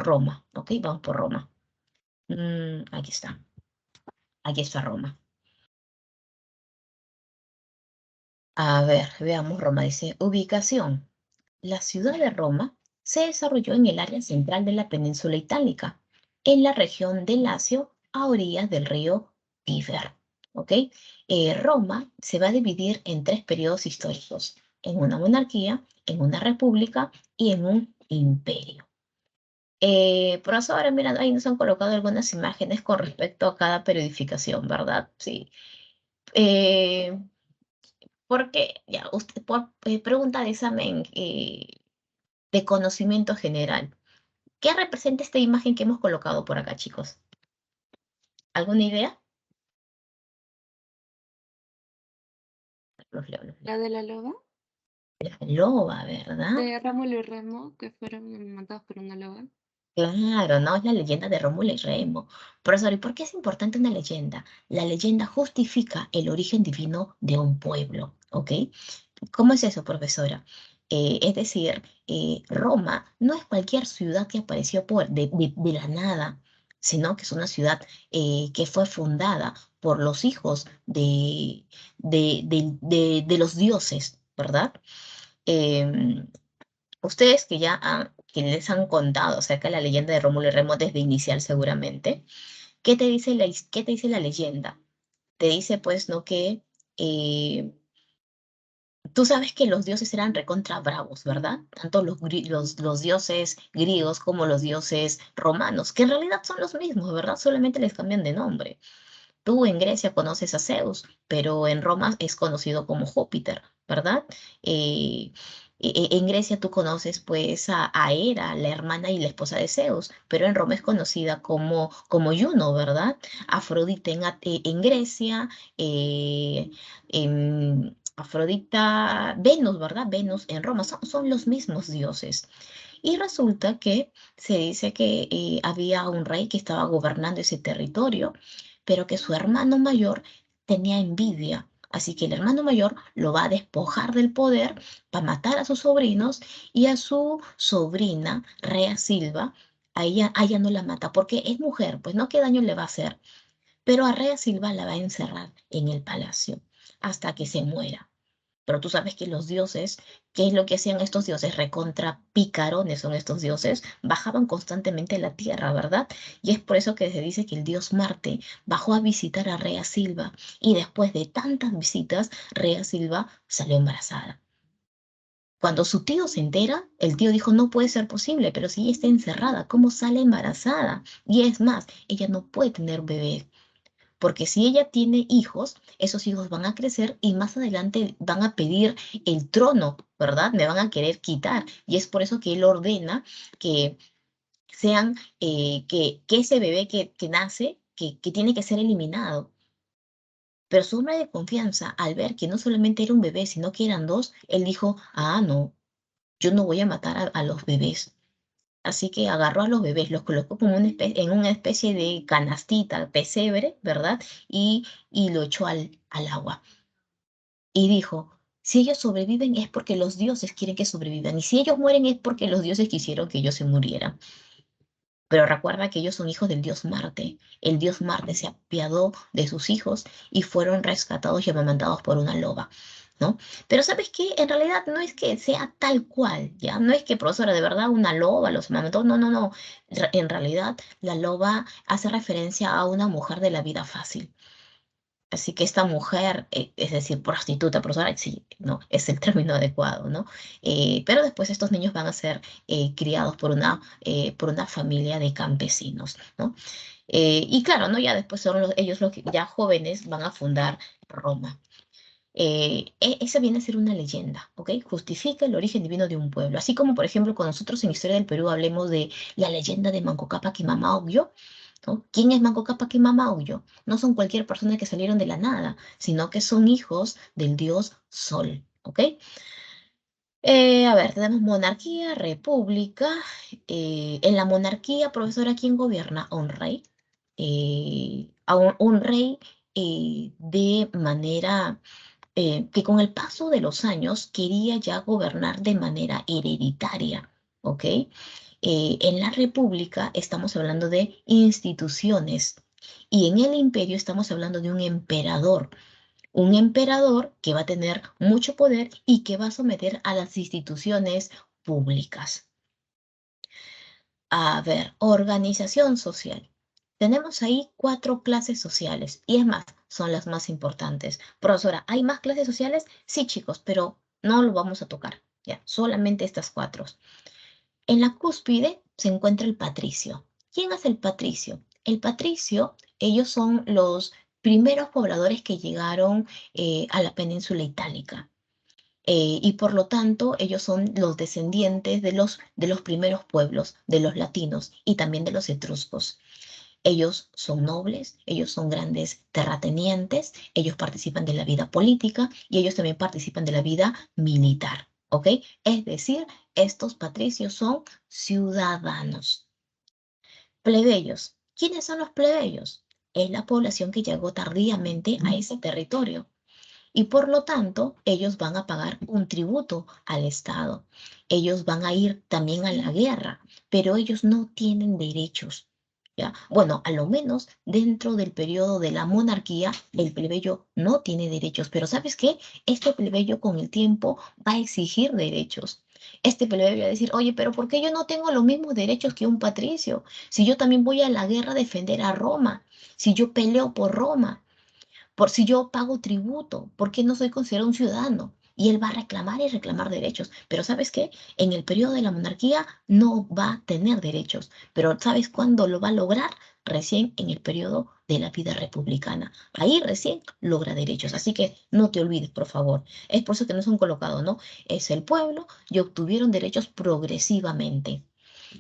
Roma, ¿ok? Vamos por Roma. Aquí está Roma. A ver, veamos Roma, dice, ubicación. La ciudad de Roma se desarrolló en el área central de la península itálica, en la región de Lacio, a orillas del río Tíber. ¿Ok? Roma se va a dividir en tres periodos históricos, en una monarquía, en una república y en un imperio. Por eso ahora, mira, ahí nos han colocado algunas imágenes con respecto a cada periodificación, ¿verdad? Sí. Eh, Porque, ya, usted, pregunta de examen de conocimiento general. ¿Qué representa esta imagen que hemos colocado por acá, chicos? ¿Alguna idea? Los leo, los leo. La de la loba, La loba, ¿verdad? de Rómulo y Remo, que fueron matados por una loba. Claro, ¿no? Es la leyenda de Rómulo y Remo. Profesor, ¿y por qué es importante una leyenda? La leyenda justifica el origen divino de un pueblo, ¿ok? ¿Cómo es eso, profesora? Es decir, Roma no es cualquier ciudad que apareció de la nada, sino que es una ciudad que fue fundada por los hijos de los dioses, ¿verdad? Em, Ustedes que les han contado acerca de la leyenda de Rómulo y Remo desde inicial seguramente, ¿qué te dice la leyenda? Te dice pues, ¿no? Que tú sabes que los dioses eran recontra bravos, ¿verdad? Tanto los dioses griegos como los dioses romanos, que en realidad son los mismos, ¿verdad? Solamente les cambian de nombre. Tú en Grecia conoces a Zeus, pero en Roma es conocido como Júpiter, ¿verdad? Eh, en Grecia tú conoces pues a Hera, la hermana y la esposa de Zeus, pero en Roma es conocida como Juno, ¿verdad? Afrodita en Grecia, Afrodita, Venus, ¿verdad? Venus en Roma, son los mismos dioses. Y resulta que se dice que había un rey que estaba gobernando ese territorio, pero que su hermano mayor tenía envidia. Así que el hermano mayor lo va a despojar del poder para matar a sus sobrinos y a su sobrina, Rea Silva, a ella no la mata porque es mujer, pues no, ¿qué daño le va a hacer? Pero a Rea Silva la va a encerrar en el palacio hasta que se muera. Pero tú sabes que los dioses, ¿qué es lo que hacían estos dioses? Recontra picarones son estos dioses, bajaban constantemente a la tierra, ¿verdad? Y es por eso que se dice que el dios Marte bajó a visitar a Rea Silva y después de tantas visitas, Rea Silva salió embarazada. Cuando su tío se entera, el tío dijo, no puede ser posible, pero si ella está encerrada, ¿cómo sale embarazada? Y es más, ella no puede tener bebé. Porque si ella tiene hijos, esos hijos van a crecer y más adelante van a pedir el trono, ¿verdad? Me van a querer quitar. Y es por eso que él ordena que que ese bebé que nace, que tiene que ser eliminado. Pero su hombre de confianza, al ver que no solamente era un bebé, sino que eran dos, él dijo, ah, no, yo no voy a matar a los bebés. Así que agarró a los bebés, los colocó como en una especie de canastita, pesebre, ¿verdad? Y lo echó al agua. Y dijo, si ellos sobreviven es porque los dioses quieren que sobrevivan. Y si ellos mueren es porque los dioses quisieron que ellos se murieran. Pero recuerda que ellos son hijos del dios Marte. El dios Marte se apiadó de sus hijos y fueron rescatados y amamantados por una loba, ¿no? Pero ¿sabes qué? En realidad no es que sea tal cual, ¿ya? No es que, profesora, de verdad una loba los amamantó. No, no, no. En realidad la loba hace referencia a una mujer de la vida fácil. Así que esta mujer, es decir, prostituta, profesora, sí, no, es el término adecuado, ¿no? Pero después estos niños van a ser criados por una familia de campesinos, ¿no? Y claro, ¿no? Ya después son ellos los que ya jóvenes van a fundar Roma. Esa viene a ser una leyenda, ¿ok? Justifica el origen divino de un pueblo. Así como, por ejemplo, con nosotros en Historia del Perú hablemos de la leyenda de Manco Cápac y Mama Ocllo, ¿no? ¿Quién es Manco Cápac y Mamahuyo? No son cualquier persona que salieron de la nada, sino que son hijos del dios Sol, ¿ok? A ver, tenemos monarquía, república. En la monarquía, profesora, ¿quién gobierna? Un rey. Un rey de manera que con el paso de los años quería ya gobernar de manera hereditaria, ¿ok? En la república estamos hablando de instituciones y en el imperio estamos hablando de un emperador que va a tener mucho poder y que va a someter a las instituciones públicas. A ver, organización social. Tenemos ahí 4 clases sociales y es más, son las más importantes. Profesora, ¿hay más clases sociales? Sí, chicos, pero no lo vamos a tocar. Ya, solamente estas 4. En la cúspide se encuentra el patricio. ¿Quién es el patricio? El patricio, ellos son los primeros pobladores que llegaron a la península itálica. Y por lo tanto ellos son los descendientes de los primeros pueblos, de los latinos y también de los etruscos. Ellos son nobles, ellos son grandes terratenientes, ellos participan de la vida política y ellos también participan de la vida militar, ¿ok? Es decir, estos patricios son ciudadanos. Plebeyos. ¿Quiénes son los plebeyos? Es la población que llegó tardíamente a ese territorio y por lo tanto ellos van a pagar un tributo al Estado. Ellos van a ir también a la guerra, pero ellos no tienen derechos. ¿Ya? Bueno, a lo menos dentro del periodo de la monarquía, el plebeyo no tiene derechos, pero ¿sabes qué? Este plebeyo con el tiempo va a exigir derechos. Este plebeyo va a decir, oye, pero ¿por qué yo no tengo los mismos derechos que un patricio? Si yo también voy a la guerra a defender a Roma, si yo peleo por Roma, por si yo pago tributo, ¿por qué no soy considerado un ciudadano? Y él va a reclamar y reclamar derechos. Pero ¿sabes qué? En el periodo de la monarquía no va a tener derechos. Pero ¿sabes cuándo lo va a lograr? Recién en el periodo de la vida republicana. Ahí recién logra derechos. Así que no te olvides, por favor. Es por eso que no son colocados, ¿no? Es el pueblo y obtuvieron derechos progresivamente.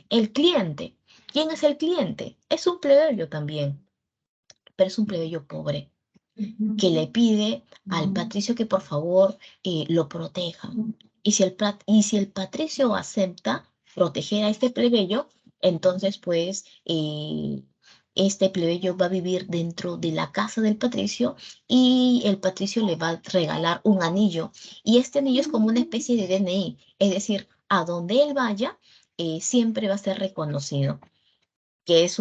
El cliente. ¿Quién es el cliente? Es un plebeyo también, pero es un plebeyo pobre que le pide al patricio que por favor lo proteja. Y si el patricio acepta proteger a este plebeyo, entonces pues este plebeyo va a vivir dentro de la casa del patricio y el patricio le va a regalar un anillo. Y este anillo es como una especie de DNI, es decir, a donde él vaya, siempre va a ser reconocido, que es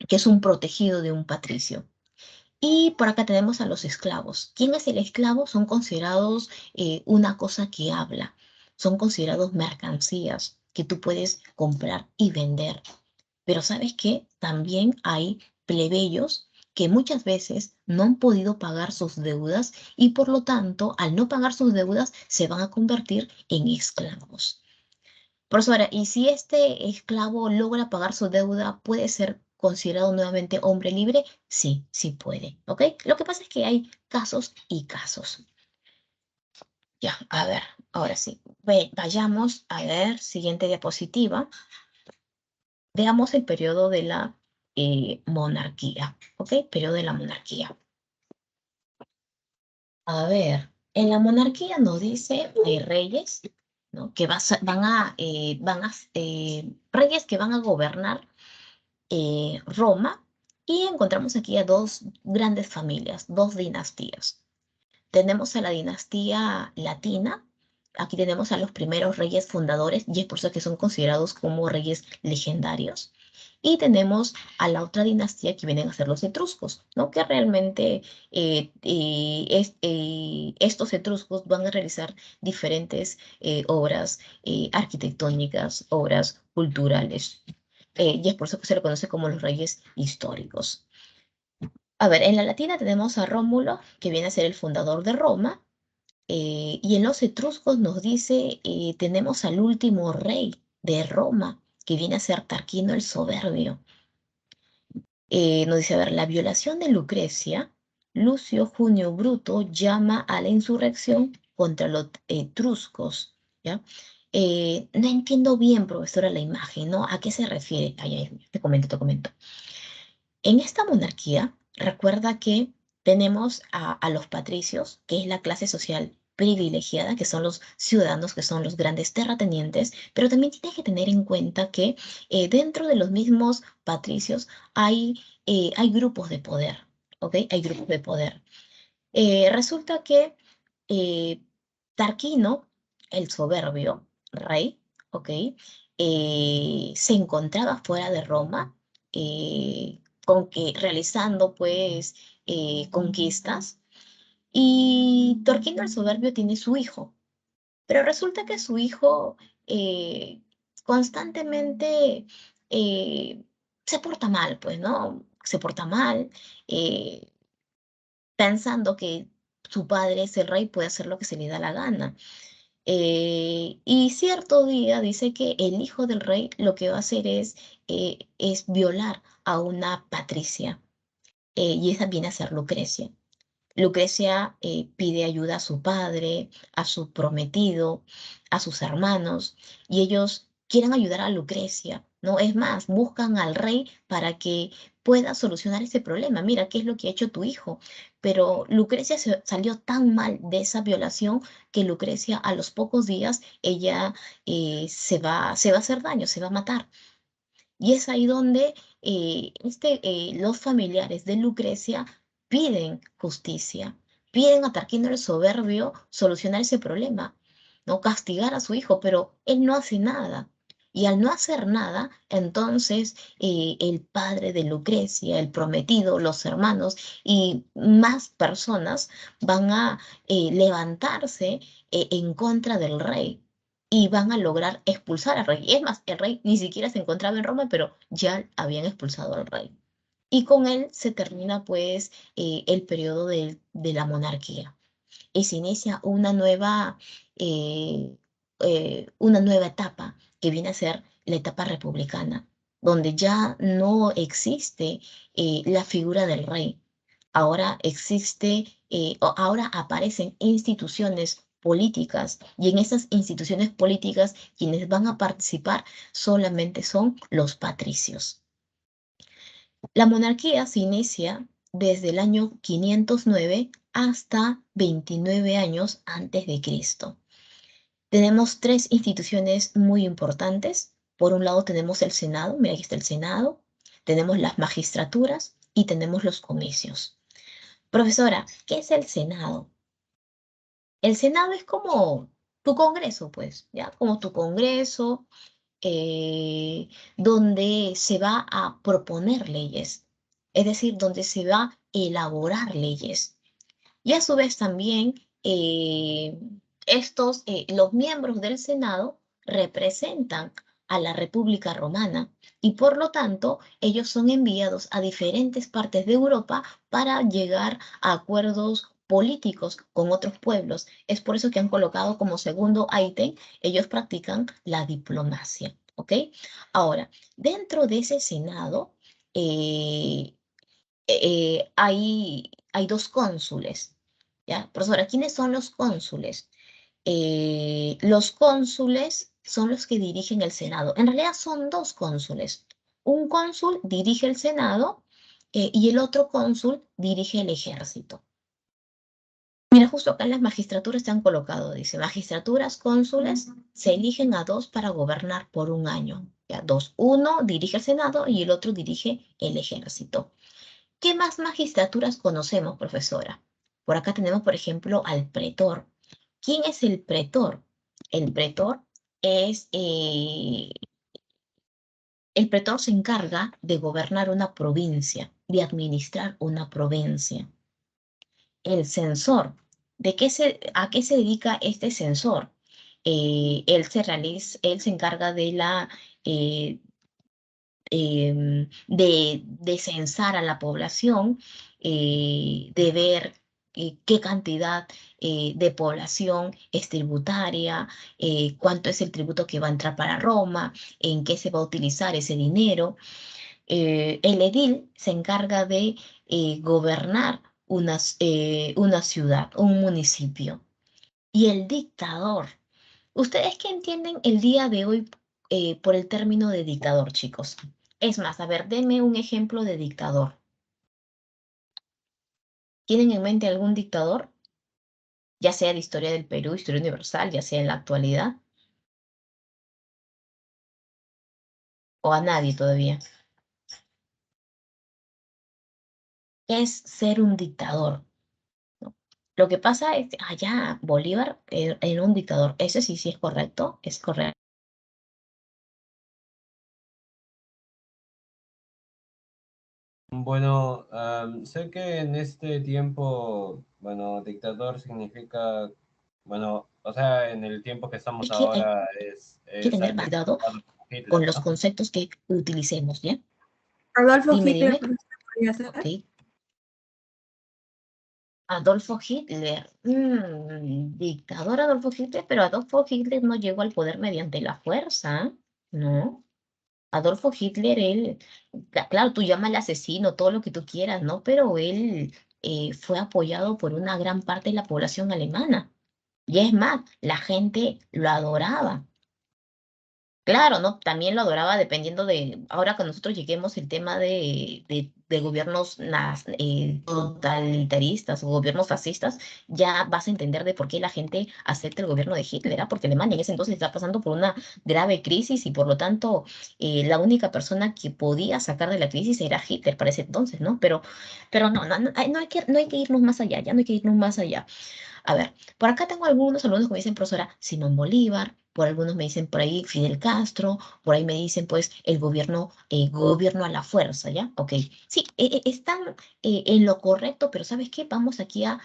que es un protegido de un patricio. Y por acá tenemos a los esclavos. ¿Quién es el esclavo? Son considerados una cosa que habla. Son considerados mercancías que tú puedes comprar y vender. Pero ¿sabes qué? También hay plebeyos que muchas veces no han podido pagar sus deudas y por lo tanto, al no pagar sus deudas, se van a convertir en esclavos. Profesora, ¿y si este esclavo logra pagar su deuda, puede ser considerado nuevamente hombre libre? Sí, sí puede, ¿ok? Lo que pasa es que hay casos y casos. Ya, a ver, ahora sí. Vayamos a ver, siguiente diapositiva. Veamos el periodo de la monarquía, ¿ok? Periodo de la monarquía. A ver, en la monarquía nos dice hay reyes, ¿no? Que reyes que van a gobernar Roma y encontramos aquí a 2 grandes familias, 2 dinastías. Tenemos a la dinastía latina, aquí tenemos a los primeros reyes fundadores y es por eso que son considerados como reyes legendarios. Y tenemos a la otra dinastía que vienen a ser los etruscos, ¿no? Que realmente estos etruscos van a realizar diferentes obras arquitectónicas, obras culturales. Y es por eso que se le conoce como los reyes históricos. A ver, en la latina tenemos a Rómulo, que viene a ser el fundador de Roma, y en los etruscos nos dice, tenemos al último rey de Roma, que viene a ser Tarquino el Soberbio. Nos dice, a ver, la violación de Lucrecia, Lucio Junio Bruto llama a la insurrección contra los etruscos, ¿ya? No entiendo bien, profesora, la imagen, ¿no? ¿A qué se refiere? Ay, ay, te comento, te comento. En esta monarquía, recuerda que tenemos a los patricios, que es la clase social privilegiada, que son los ciudadanos, que son los grandes terratenientes, pero también tienes que tener en cuenta que dentro de los mismos patricios hay grupos de poder, ¿ok? Hay grupos de poder. Resulta que eh, Tarquino, el soberbio rey, ¿ok? Se encontraba fuera de Roma, realizando pues conquistas, y Tarquino el soberbio tiene su hijo, pero resulta que su hijo eh, constantemente eh, se porta mal, pues, ¿no? Se porta mal. eh, Pensando que su padre es el rey, puede hacer lo que se le da la gana. Y cierto día dice que el hijo del rey lo que va a hacer es violar a una patricia, y esa viene a ser Lucrecia. Lucrecia pide ayuda a su padre, a su prometido, a sus hermanos, y ellos quieren ayudar a Lucrecia, ¿no? Es más, buscan al rey para que pueda solucionar ese problema. Mira, ¿qué es lo que ha hecho tu hijo? Pero Lucrecia salió tan mal de esa violación que Lucrecia a los pocos días ella se va a hacer daño, se va a matar. Y es ahí donde los familiares de Lucrecia piden justicia, piden a Tarquino el soberbio solucionar ese problema, no castigar a su hijo, pero él no hace nada. Y al no hacer nada, entonces el padre de Lucrecia, el prometido, los hermanos y más personas van a levantarse en contra del rey y van a lograr expulsar al rey. Y es más, el rey ni siquiera se encontraba en Roma, pero ya habían expulsado al rey. Y con él se termina pues el periodo de la monarquía y se inicia una nueva etapa que viene a ser la etapa republicana, donde ya no existe la figura del rey. Ahora ahora aparecen instituciones políticas y en esas instituciones políticas quienes van a participar solamente son los patricios. La monarquía se inicia desde el año 509 hasta 29 años antes de Cristo. Tenemos tres instituciones muy importantes. Por un lado tenemos el Senado, mira aquí está el Senado, tenemos las magistraturas y tenemos los comicios. Profesora, ¿qué es el Senado? El Senado es como tu Congreso, pues, ¿ya? Como tu Congreso, eh, donde se va a proponer leyes, es decir, donde se va a elaborar leyes. Y a su vez también los miembros del Senado representan a la República Romana y por lo tanto ellos son enviados a diferentes partes de Europa para llegar a acuerdos políticos con otros pueblos. Es por eso que han colocado como segundo ítem, ellos practican la diplomacia, ¿ok? Ahora, dentro de ese Senado eh, hay dos cónsules. ¿Ya? Profesora, ¿quiénes son los cónsules? Los cónsules son los que dirigen el Senado. En realidad son dos cónsules. Un cónsul dirige el Senado y el otro cónsul dirige el ejército. Mira, justo acá en las magistraturas se han colocado, dice, magistraturas, cónsules, se eligen a dos para gobernar por un año. ¿Ya? Dos. Uno dirige el Senado y el otro dirige el ejército. ¿Qué más magistraturas conocemos, profesora? Por acá tenemos, por ejemplo, al pretor. ¿Quién es el pretor? El pretor es, el pretor se encarga de gobernar una provincia, de administrar una provincia. El censor, ¿a qué se dedica este censor? Él se encarga eh, de censar a la población, de ver qué cantidad de población es tributaria, cuánto es el tributo que va a entrar para Roma, en qué se va a utilizar ese dinero. El edil se encarga de gobernar una ciudad, un municipio. Y el dictador. ¿Ustedes qué entienden el día de hoy por el término de dictador, chicos? Es más, a ver, denme un ejemplo de dictador. ¿Tienen en mente algún dictador? Ya sea de historia del Perú, historia universal, ya sea en la actualidad, o a nadie todavía. ¿Qué es ser un dictador? ¿No? Lo que pasa es que allá Bolívar era un dictador. Ese sí, sí es correcto, es correcto. Bueno, sé que en este tiempo, bueno, dictador significa, bueno, o sea, en el tiempo que estamos Hay ahora que es tener alguien cuidado como con Hitler, los ¿no? conceptos que utilicemos, ¿ya? Adolfo Dime, Hitler, dime. profesor, podría ser. Ok. Adolfo Hitler. Dictador Adolfo Hitler, pero Adolfo Hitler no llegó al poder mediante la fuerza, ¿no? Adolfo Hitler, él, claro, tú llamas al asesino, todo lo que tú quieras, ¿no? Pero él fue apoyado por una gran parte de la población alemana. Y es más, la gente lo adoraba. Claro, ¿no? También lo adoraba dependiendo de, ahora que nosotros lleguemos el tema de gobiernos totalitaristas o gobiernos fascistas, ya vas a entender de por qué la gente acepta el gobierno de Hitler, ¿ah? Porque Alemania en ese entonces está pasando por una grave crisis y por lo tanto la única persona que podía sacar de la crisis era Hitler para ese entonces, ¿no? Pero no, no hay que irnos más allá, ya no hay que irnos más allá. A ver, por acá tengo algunos alumnos que me dicen, profesora, Simón Bolívar, por algunos me dicen por ahí Fidel Castro, por ahí me dicen pues el gobierno a la fuerza, ¿ya? Ok, sí, están en lo correcto, pero ¿sabes qué? Vamos aquí a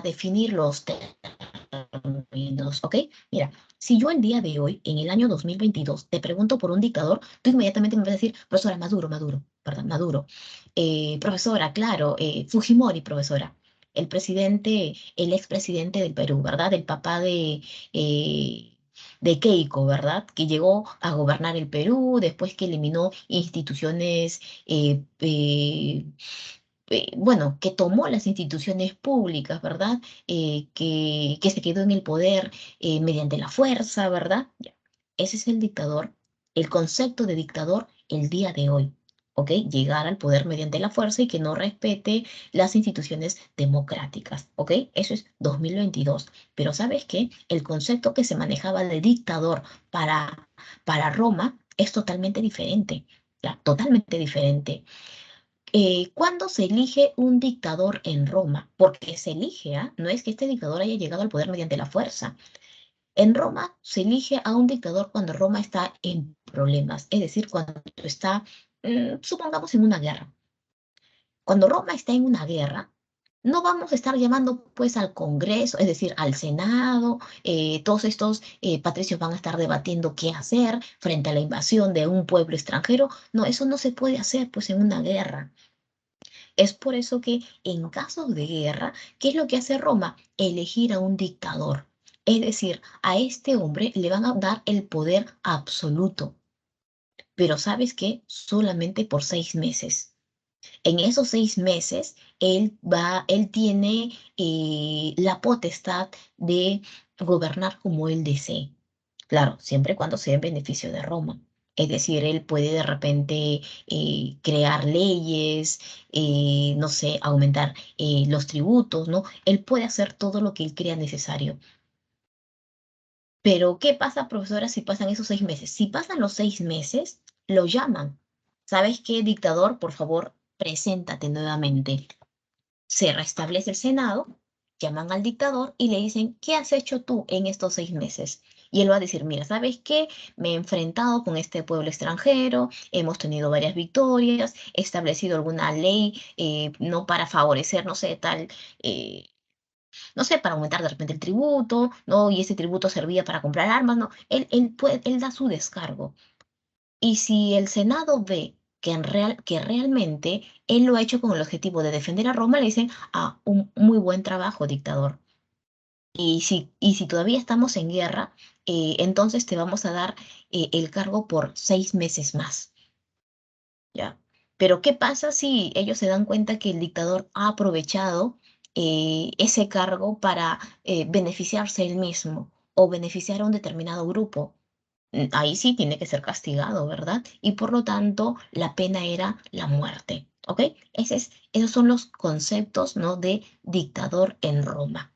definir los términos, ¿ok? Mira, si yo el día de hoy, en el año 2022, te pregunto por un dictador, tú inmediatamente me vas a decir, profesora, Maduro, perdón, Maduro. Profesora, claro, Fujimori, profesora. El presidente, el expresidente del Perú, ¿verdad? El papá de Keiko, ¿verdad? Que llegó a gobernar el Perú después que eliminó instituciones bueno, que tomó las instituciones públicas, ¿verdad? Que se quedó en el poder mediante la fuerza, ¿verdad? Ya. Ese es el dictador, el concepto de dictador el día de hoy, ¿ok? Llegar al poder mediante la fuerza y que no respete las instituciones democráticas, ¿ok? Eso es 2022. Pero ¿sabes qué? El concepto que se manejaba de dictador para Roma es totalmente diferente, ya, totalmente diferente. ¿Cuándo se elige un dictador en Roma? Porque se elige, ¿ah? No es que este dictador haya llegado al poder mediante la fuerza. En Roma se elige a un dictador cuando Roma está en problemas, es decir, cuando está, supongamos, en una guerra. Cuando Roma está en una guerra, no vamos a estar llamando pues al Congreso, es decir, al Senado, todos estos patricios van a estar debatiendo qué hacer frente a la invasión de un pueblo extranjero. No, eso no se puede hacer pues en una guerra. Es por eso que en casos de guerra, ¿qué es lo que hace Roma? Elegir a un dictador. Es decir, a este hombre le van a dar el poder absoluto. Pero ¿sabes qué? Solamente por 6 meses. En esos 6 meses, él tiene la potestad de gobernar como él desee. Claro, siempre y cuando sea en beneficio de Roma. Es decir, él puede de repente crear leyes, no sé, aumentar los tributos, ¿no? Él puede hacer todo lo que él crea necesario. Pero, ¿qué pasa, profesora, si pasan esos 6 meses? Si pasan los 6 meses, lo llaman. ¿Sabes qué, dictador? Por favor, preséntate nuevamente. Se restablece el Senado, llaman al dictador y le dicen, ¿qué has hecho tú en estos 6 meses? Y él va a decir, mira, ¿sabes qué? Me he enfrentado con este pueblo extranjero, hemos tenido varias victorias, he establecido alguna ley, no para favorecer, no sé, tal, eh, no sé, para aumentar de repente el tributo, ¿no? Y ese tributo servía para comprar armas, ¿no? Él da su descargo. Y si el Senado ve que realmente él lo ha hecho con el objetivo de defender a Roma, le dicen, ah, un muy buen trabajo, dictador. Y si todavía estamos en guerra, entonces te vamos a dar el cargo por 6 meses más, ¿ya? Pero ¿qué pasa si ellos se dan cuenta que el dictador ha aprovechado ese cargo para beneficiarse él mismo? o beneficiar a un determinado grupo. Ahí sí tiene que ser castigado, ¿verdad? Y por lo tanto, la pena era la muerte, ¿ok? Esos son los conceptos, ¿no? De dictador en Roma.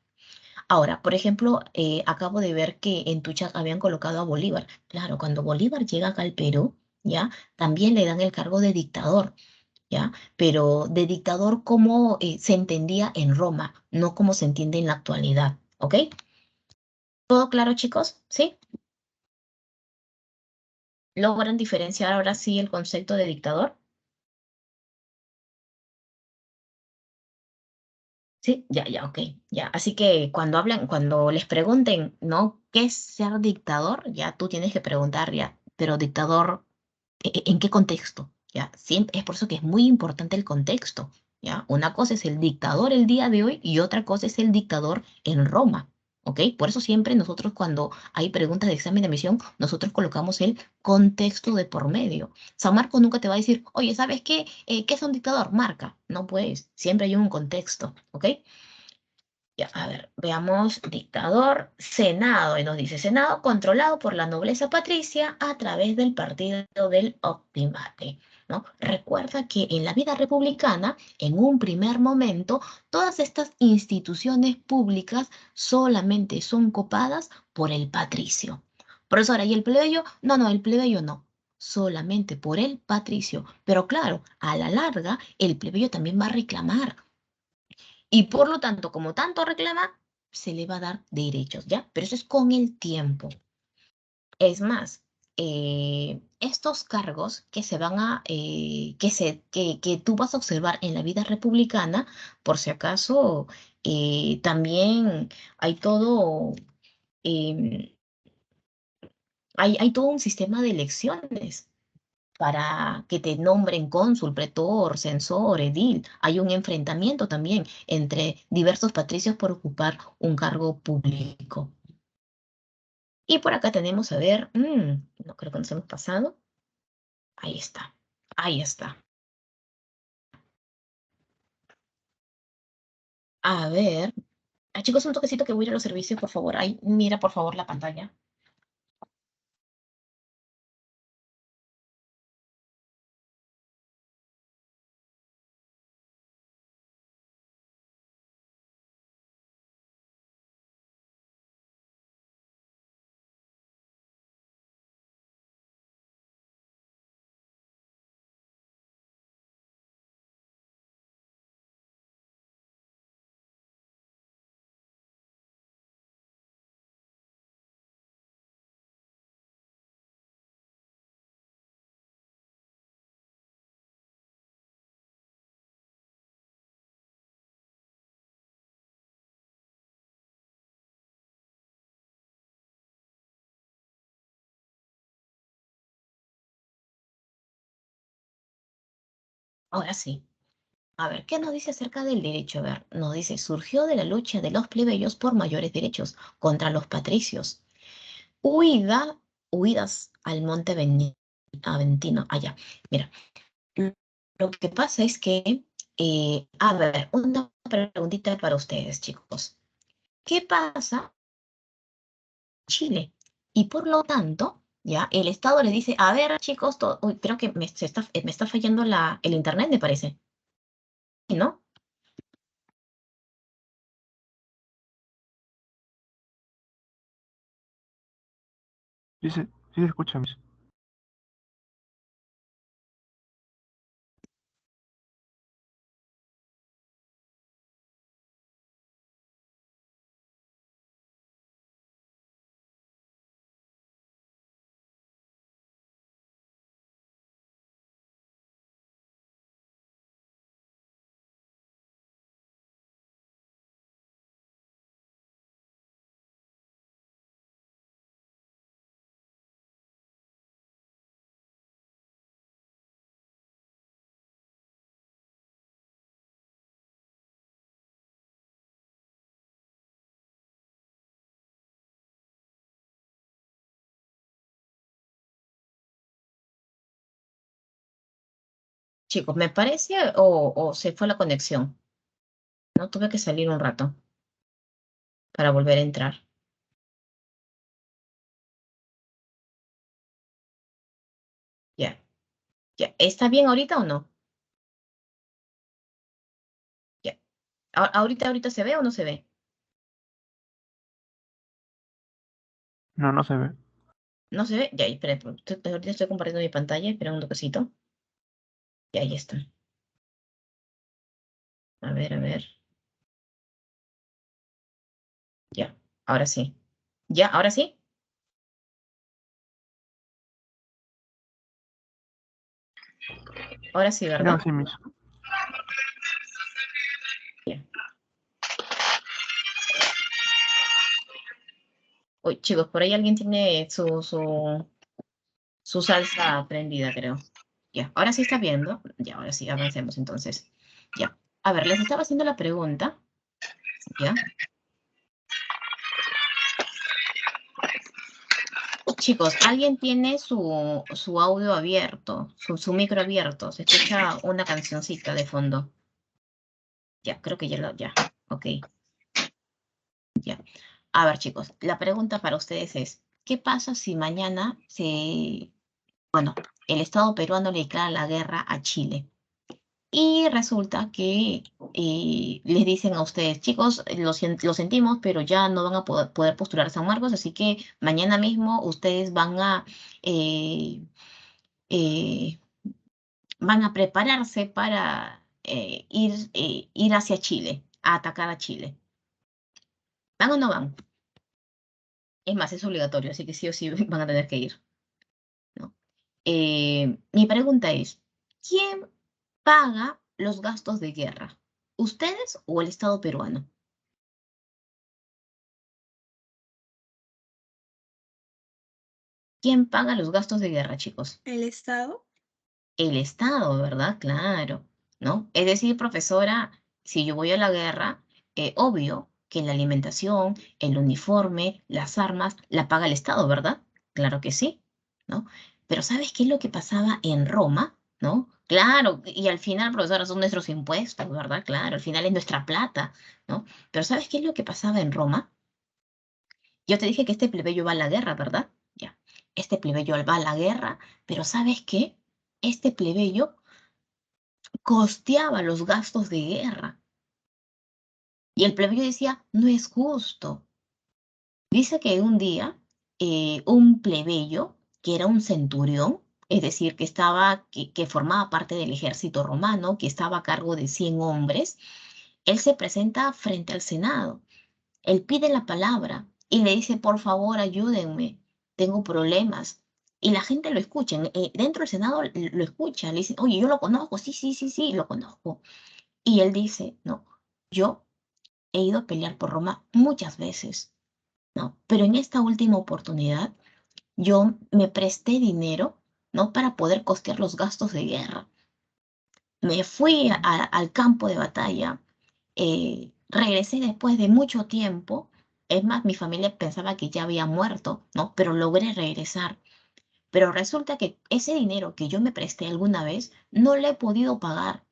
Ahora, por ejemplo, acabo de ver que en tu chat habían colocado a Bolívar. Claro, cuando Bolívar llega acá al Perú, ¿ya? También le dan el cargo de dictador, ¿ya? Pero de dictador como se entendía en Roma, no como se entiende en la actualidad, ¿ok? ¿Todo claro, chicos? ¿Sí? ¿Logran diferenciar ahora sí el concepto de dictador? Sí, ya, ya, ok, ya. Así que cuando hablan, cuando les pregunten, ¿no? ¿Qué es ser dictador? Ya tú tienes que preguntar, ya, pero dictador, ¿en qué contexto? Ya, siempre, es por eso que es muy importante el contexto, ¿ya? Una cosa es el dictador el día de hoy y otra cosa es el dictador en Roma, ¿ok? Por eso siempre nosotros cuando hay preguntas de examen de admisión, nosotros colocamos el contexto de por medio. San Marcos nunca te va a decir, oye, ¿sabes qué? ¿Qué es un dictador? Marca. No pues, siempre hay un contexto, ¿ok? Ya, a ver, veamos, dictador, Senado, y nos dice, Senado controlado por la nobleza patricia a través del partido del optimate, ¿no? Recuerda que en la vida republicana, en un primer momento, todas estas instituciones públicas solamente son copadas por el patricio. Profesora, ¿y el plebeyo? No, no, el plebeyo no. Solamente por el patricio. Pero claro, a la larga, el plebeyo también va a reclamar. Y por lo tanto, como tanto reclama, se le va a dar derechos, ¿ya? Pero eso es con el tiempo. Es más, estos cargos que se van a, que tú vas a observar en la vida republicana, por si acaso, también hay todo, em, hay todo un sistema de elecciones para que te nombren cónsul, pretor, censor, edil. Hay un enfrentamiento también entre diversos patricios por ocupar un cargo público. Y por acá tenemos, a ver, no creo que nos hemos pasado. Ahí está, ahí está. A ver, chicos, un toquecito que voy a ir a los servicios, por favor. Ay, mira, por favor, la pantalla. Ahora sí. A ver, ¿qué nos dice acerca del derecho? A ver, nos dice, surgió de la lucha de los plebeyos por mayores derechos contra los patricios. Huida, huidas al monte Aventino, allá. Mira, lo que pasa es que, a ver, una preguntita para ustedes, chicos. ¿Qué pasa en Chile? Y por lo tanto, ya, el Estado le dice, a ver, chicos, uy, creo que me está fallando el internet, me parece, ¿no? Sí se escucha, mis. Chicos, me parece o se fue la conexión. No tuve que salir un rato para volver a entrar. Ya, ya. ¿Está bien ahorita o no? Ya. ¿Ahorita se ve o no se ve? No, no se ve. ¿No se ve? Ya, espera, ahorita estoy compartiendo mi pantalla, espera un toquecito. Ya, ahí está. A ver, a ver. Ya, ahora sí. ¿Ya? ¿Ahora sí? Ahora sí, Sí, ¿verdad? así mismo. Ya. Uy, chicos, por ahí alguien tiene su salsa prendida, creo. Ya, ahora sí está viendo. Ya, ahora sí, avancemos entonces. Ya. A ver, les estaba haciendo la pregunta. ¿Ya? Chicos, ¿alguien tiene su audio abierto, su micro abierto? Se escucha una cancioncita de fondo. Ya, creo que ya, ok, ya. A ver, chicos, la pregunta para ustedes es, ¿qué pasa si mañana el Estado peruano le declara la guerra a Chile? Y resulta que les dicen a ustedes, chicos, lo sentimos, pero ya no van a poder postular a San Marcos, así que mañana mismo ustedes eh, eh, van a prepararse para ir hacia Chile, a atacar a Chile. ¿Van o no van? Es más, es obligatorio, así que sí o sí van a tener que ir, ¿no? Mi pregunta es, ¿quién paga los gastos de guerra? ¿Ustedes o el Estado peruano? ¿Quién paga los gastos de guerra, chicos? ¿El Estado? El Estado, ¿verdad? Claro, ¿no? Es decir, profesora, si yo voy a la guerra, obvio que la alimentación, el uniforme, las armas, la paga el Estado, ¿verdad? Claro que sí, ¿no? Pero ¿sabes qué es lo que pasaba en Roma? ¿No? Claro, y al final, profesora, son nuestros impuestos, ¿verdad? Claro, al final es nuestra plata, ¿no? Pero ¿sabes qué es lo que pasaba en Roma? Yo te dije que este plebeyo va a la guerra, ¿verdad? Ya. Este plebeyo va a la guerra, pero ¿sabes qué? Este plebeyo costeaba los gastos de guerra. Y el plebeyo decía, no es justo. Dice que un día un plebeyo, que era un centurión, es decir, que formaba parte del ejército romano, que estaba a cargo de 100 hombres, él se presenta frente al Senado. Él pide la palabra y le dice, por favor, ayúdenme, tengo problemas. Y la gente lo escucha, dentro del Senado lo escucha, le dice, oye, yo lo conozco, sí, sí, sí, sí, lo conozco. Y él dice, no, yo he ido a pelear por Roma muchas veces, ¿no? Pero en esta última oportunidad yo me presté dinero, ¿no? Para poder costear los gastos de guerra. Me fui al campo de batalla, regresé después de mucho tiempo. Es más, mi familia pensaba que ya había muerto, ¿no? Pero logré regresar. Pero resulta que ese dinero que yo me presté alguna vez no lo he podido pagar.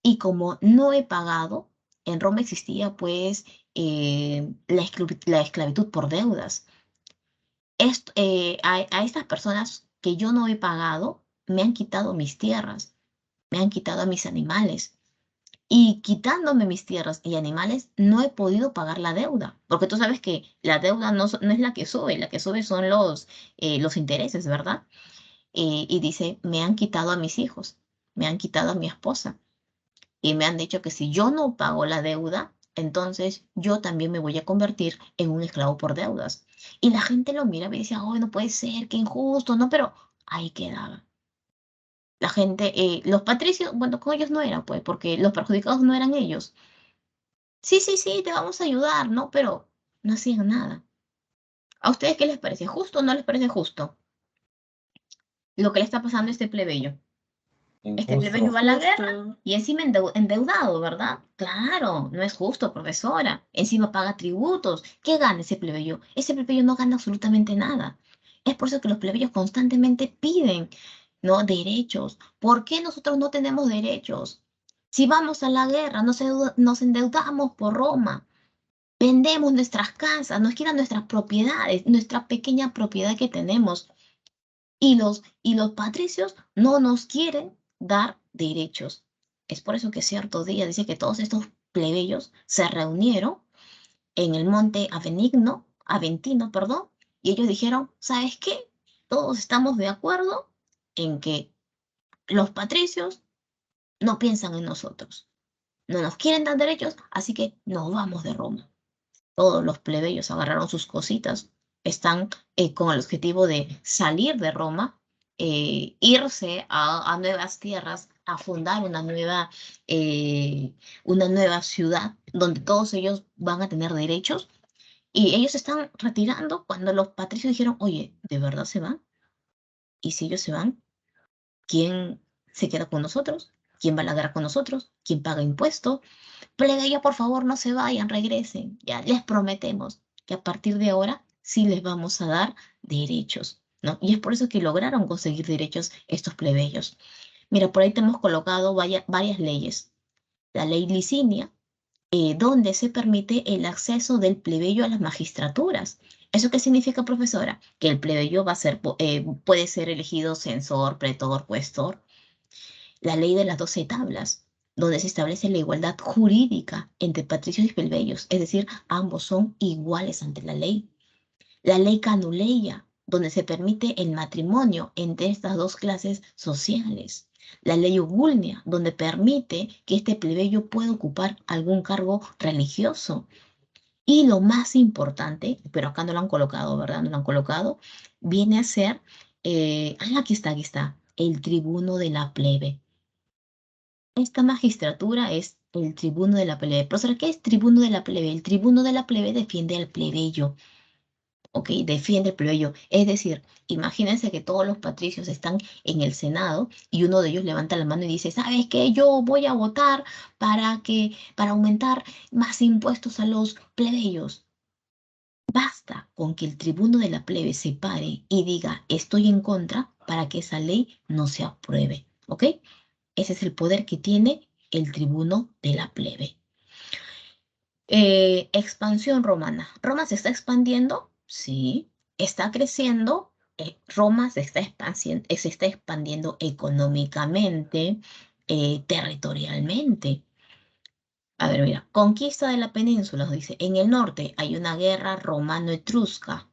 Y como no he pagado, en Roma existía pues la esclavitud por deudas. A estas personas que yo no he pagado, me han quitado mis tierras, me han quitado a mis animales. Y quitándome mis tierras y animales, no he podido pagar la deuda, porque tú sabes que la deuda no es la que sube son los intereses, ¿verdad? Y dice, me han quitado a mis hijos, me han quitado a mi esposa, y me han dicho que si yo no pago la deuda, entonces yo también me voy a convertir en un esclavo por deudas. Y la gente lo mira y dice, oh, no puede ser, qué injusto, ¿no? Pero ahí quedaba. La gente, los patricios, bueno, con ellos no era, pues, porque los perjudicados no eran ellos. Sí, sí, sí, te vamos a ayudar, ¿no? Pero no hacían nada. ¿A ustedes qué les parece? ¿Justo o no les parece justo lo que le está pasando a este plebeyo? Este plebeyo Injusto. va a la guerra Justo. y encima endeudado, ¿verdad? Claro, no es justo, profesora. Encima paga tributos. ¿Qué gana ese plebeyo? Ese plebeyo no gana absolutamente nada. Es por eso que los plebeyos constantemente piden, ¿no? Derechos. ¿Por qué nosotros no tenemos derechos? Si vamos a la guerra, nos endeudamos por Roma. Vendemos nuestras casas, nos quitan nuestras propiedades, nuestra pequeña propiedad que tenemos. y los patricios no nos quieren dar derechos. Es por eso que cierto día dice que todos estos plebeyos se reunieron en el monte Aventino, perdón, y ellos dijeron, ¿sabes qué? Todos estamos de acuerdo en que los patricios no piensan en nosotros, no nos quieren dar derechos, así que nos vamos de Roma. Todos los plebeyos agarraron sus cositas, están con el objetivo de salir de Roma, irse a nuevas tierras, a fundar una nueva ciudad donde todos ellos van a tener derechos. Y ellos se están retirando cuando los patricios dijeron, oye, ¿de verdad se van? Y si ellos se van, ¿quién se queda con nosotros? ¿Quién va a la guerra con nosotros? ¿Quién paga impuestos? Plebeya, por favor, no se vayan, regresen. Ya les prometemos que a partir de ahora sí les vamos a dar derechos, ¿no? Y es por eso que lograron conseguir derechos estos plebeyos. Mira, por ahí te hemos colocado varias leyes. La ley Licinia, donde se permite el acceso del plebeyo a las magistraturas. ¿Eso qué significa, profesora? Que el plebeyo va a ser, puede ser elegido censor, pretor, cuestor. La ley de las 12 tablas, donde se establece la igualdad jurídica entre patricios y plebeyos, es decir, ambos son iguales ante la ley. La ley Canuleia, donde se permite el matrimonio entre estas dos clases sociales. La ley Ogulnia, donde permite que este plebeyo pueda ocupar algún cargo religioso. Y lo más importante, pero acá no lo han colocado, ¿verdad? No lo han colocado, viene a ser, aquí está, el tribuno de la plebe. Esta magistratura es el tribuno de la plebe. Profesor, ¿qué es tribuno de la plebe? El tribuno de la plebe defiende al plebeyo. ¿Ok? Defiende el plebeyo. Es decir, imagínense que todos los patricios están en el Senado y uno de ellos levanta la mano y dice, ¿sabes qué? Yo voy a votar para aumentar más impuestos a los plebeyos. Basta con que el tribuno de la plebe se pare y diga, estoy en contra para que esa ley no se apruebe. ¿Ok? Ese es el poder que tiene el tribuno de la plebe. Expansión romana. ¿Roma se está expandiendo? Sí. ¿Está creciendo? Roma se está expandiendo económicamente, territorialmente. A ver, mira, conquista de la península, nos dice, en el norte hay una guerra romano-etrusca.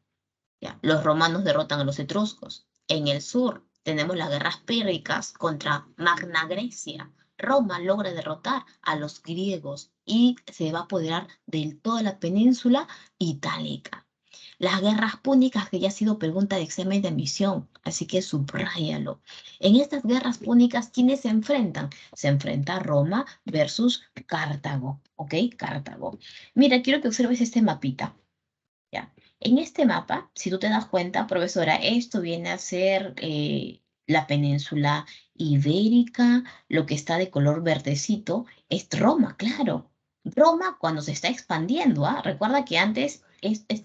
Ya, los romanos derrotan a los etruscos. En el sur tenemos las guerras pírricas contra Magna Grecia. Roma logra derrotar a los griegos y se va a apoderar de toda la península itálica. Las guerras púnicas, que ya ha sido pregunta de examen de admisión, así que subráyalo. En estas guerras púnicas, ¿quiénes se enfrentan? Se enfrenta Roma versus Cartago, ¿ok? Cartago. Mira, quiero que observes este mapita. ¿Ya? En este mapa, si tú te das cuenta, profesora, esto viene a ser la península ibérica, lo que está de color verdecito es Roma, claro. Roma cuando se está expandiendo, ¿ah? Recuerda que antes,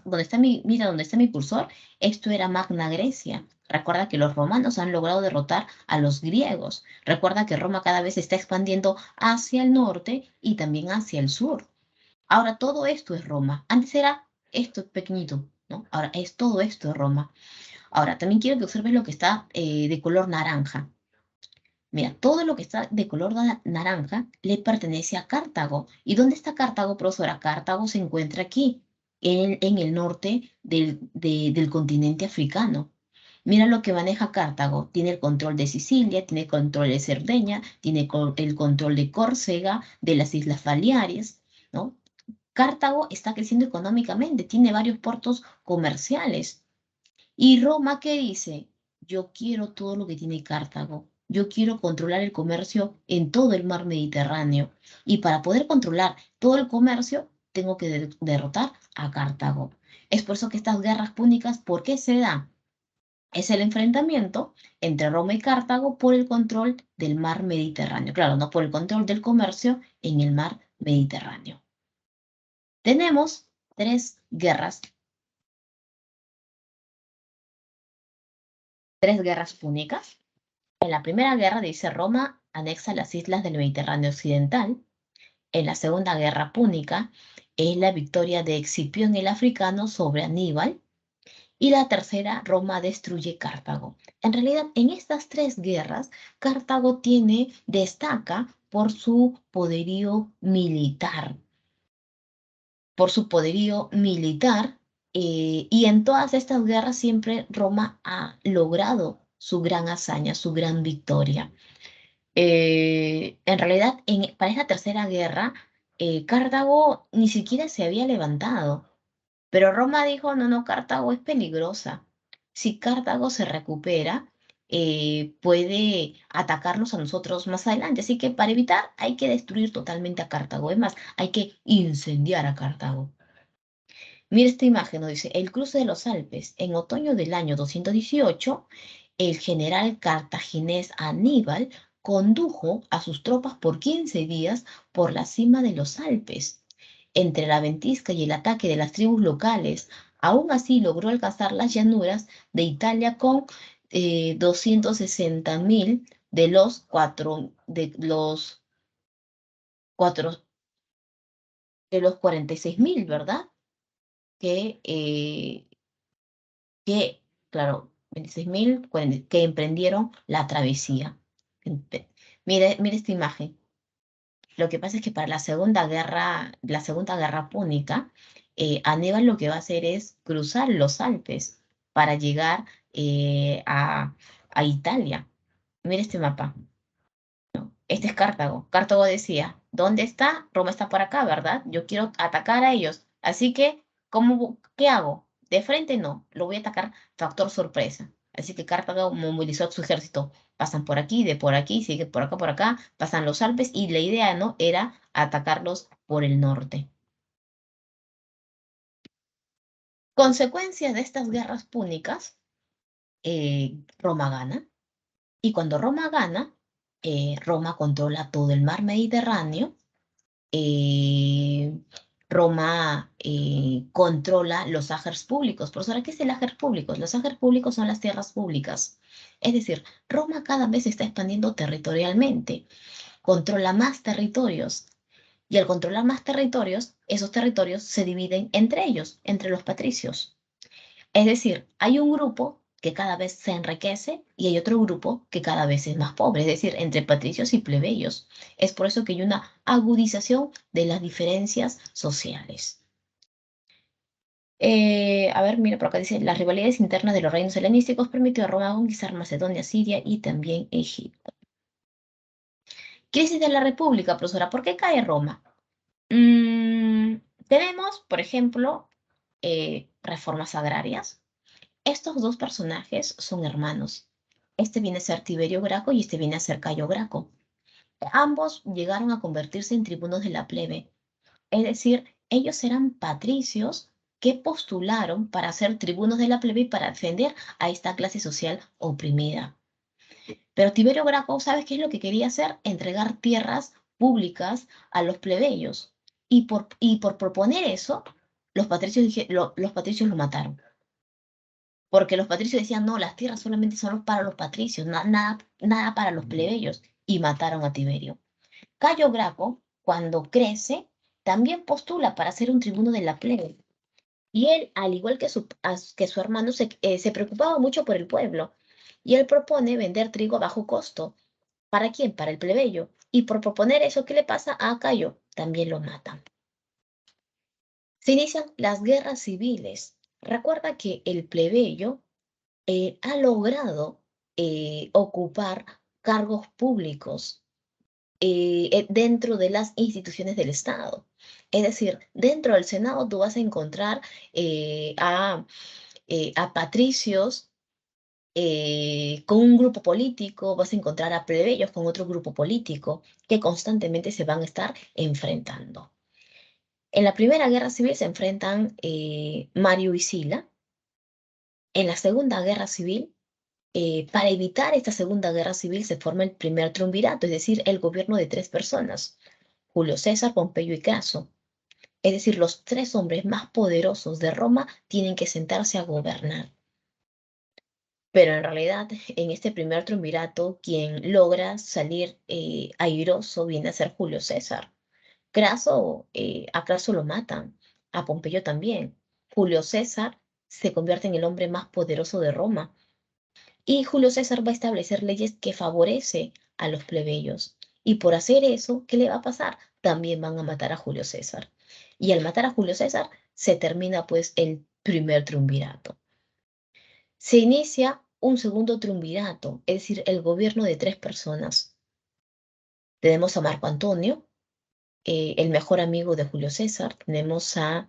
donde está mira donde está mi cursor, esto era Magna Grecia. Recuerda que los romanos han logrado derrotar a los griegos. Recuerda que Roma cada vez se está expandiendo hacia el norte y también hacia el sur. Ahora todo esto es Roma. Antes era esto pequeñito, ¿no? Ahora es todo esto es Roma. Ahora también quiero que observes lo que está de color naranja. Mira, todo lo que está de color naranja le pertenece a Cartago. ¿Y dónde está Cartago, profesora? Cartago se encuentra aquí, en el norte del continente africano. Mira lo que maneja Cartago. Tiene el control de Sicilia, tiene el control de Cerdeña, tiene el control de Córcega, de las Islas Baleares, ¿no? Cartago está creciendo económicamente, tiene varios puertos comerciales. ¿Y Roma qué dice? Yo quiero todo lo que tiene Cartago. Yo quiero controlar el comercio en todo el mar Mediterráneo. Y para poder controlar todo el comercio, tengo que derrotar a Cartago. Es por eso que estas guerras púnicas, ¿por qué se dan? Es el enfrentamiento entre Roma y Cartago por el control del mar Mediterráneo. Claro, no por el control del comercio en el mar Mediterráneo. Tenemos tres guerras púnicas. En la primera guerra, dice, Roma anexa las islas del Mediterráneo occidental. En la segunda guerra púnica es la victoria de Escipión el africano sobre Aníbal. Y la tercera, Roma destruye Cartago. En realidad, en estas tres guerras, Cartago destaca por su poderío militar, y en todas estas guerras siempre Roma ha logrado su gran hazaña, su gran victoria. En realidad, para esta tercera guerra, Cartago ni siquiera se había levantado, pero Roma dijo, no, no, Cartago es peligrosa. Si Cartago se recupera, puede atacarnos a nosotros más adelante. Así que para evitar, hay que destruir totalmente a Cartago. Es más, hay que incendiar a Cartago. Mira esta imagen, nos dice, el cruce de los Alpes. En otoño del año 218, el general cartaginés Aníbal condujo a sus tropas por 15 días por la cima de los Alpes. Entre la ventisca y el ataque de las tribus locales, aún así logró alcanzar las llanuras de Italia con 260.000 cuatro, de los 46.000, ¿verdad? Que, claro, 26.000 que emprendieron la travesía. Mire esta imagen. Lo que pasa es que para la Segunda Guerra Púnica, Aníbal lo que va a hacer es cruzar los Alpes para llegar a Italia. Mire este mapa. Este es Cartago. Cartago decía, ¿dónde está? Roma está por acá, ¿verdad? Yo quiero atacar a ellos. Así que, ¿qué hago? De frente no, lo voy a atacar factor sorpresa. Así que Cartago movilizó su ejército. Pasan por aquí, sigue por acá, pasan los Alpes y la idea, ¿no? Era atacarlos por el norte. Consecuencia de estas guerras púnicas, Roma gana. Y cuando Roma gana, Roma controla todo el mar Mediterráneo. eh, Roma controla los agers públicos. Profesora, ¿qué es el ager público? Los agers públicos son las tierras públicas. Es decir, Roma cada vez se está expandiendo territorialmente, controla más territorios. Y al controlar más territorios, esos territorios se dividen entre ellos, entre los patricios. Es decir, hay un grupo que cada vez se enriquece y hay otro grupo que cada vez es más pobre, es decir, entre patricios y plebeyos. Es por eso que hay una agudización de las diferencias sociales. A ver, mira, por acá dice, las rivalidades internas de los reinos helenísticos permitió a Roma conquistar Macedonia, Siria y también Egipto. Crisis de la República, profesora, ¿por qué cae Roma? Tenemos, por ejemplo, reformas agrarias. Estos dos personajes son hermanos. Este viene a ser Tiberio Graco y este viene a ser Cayo Graco. Ambos llegaron a convertirse en tribunos de la plebe. Es decir, ellos eran patricios que postularon para ser tribunos de la plebe y para defender a esta clase social oprimida. Pero Tiberio Graco, ¿sabes qué es lo que quería hacer? Entregar tierras públicas a los plebeyos. Y por proponer eso, los patricios lo mataron. Porque los patricios decían, no, las tierras solamente son para los patricios, nada para los plebeyos, y mataron a Tiberio. Cayo Graco, cuando crece, también postula para ser un tribuno de la plebe. Y él, al igual que su hermano, se preocupaba mucho por el pueblo. Y él propone vender trigo a bajo costo. ¿Para quién? Para el plebeyo. Y por proponer eso, ¿qué le pasa a Cayo? También lo matan. Se inician las guerras civiles. Recuerda que el plebeyo ha logrado ocupar cargos públicos dentro de las instituciones del Estado. Es decir, dentro del Senado tú vas a encontrar a patricios con un grupo político, vas a encontrar a plebeyos con otro grupo político que constantemente se van a estar enfrentando. En la Primera Guerra Civil se enfrentan Mario y Sila. En la Segunda Guerra Civil, para evitar esta Segunda Guerra Civil se forma el primer triunvirato, es decir, el gobierno de tres personas, Julio César, Pompeyo y Craso. Es decir, los tres hombres más poderosos de Roma tienen que sentarse a gobernar. Pero en realidad, en este primer triunvirato, quien logra salir airoso viene a ser Julio César. A Craso lo matan, a Pompeyo también. Julio César se convierte en el hombre más poderoso de Roma. Y Julio César va a establecer leyes que favorece a los plebeyos. Y por hacer eso, ¿qué le va a pasar? También van a matar a Julio César. Y al matar a Julio César, se termina pues el primer triunvirato. Se inicia un segundo triunvirato, es decir, el gobierno de 3 personas. Tenemos a Marco Antonio, el mejor amigo de Julio César, tenemos a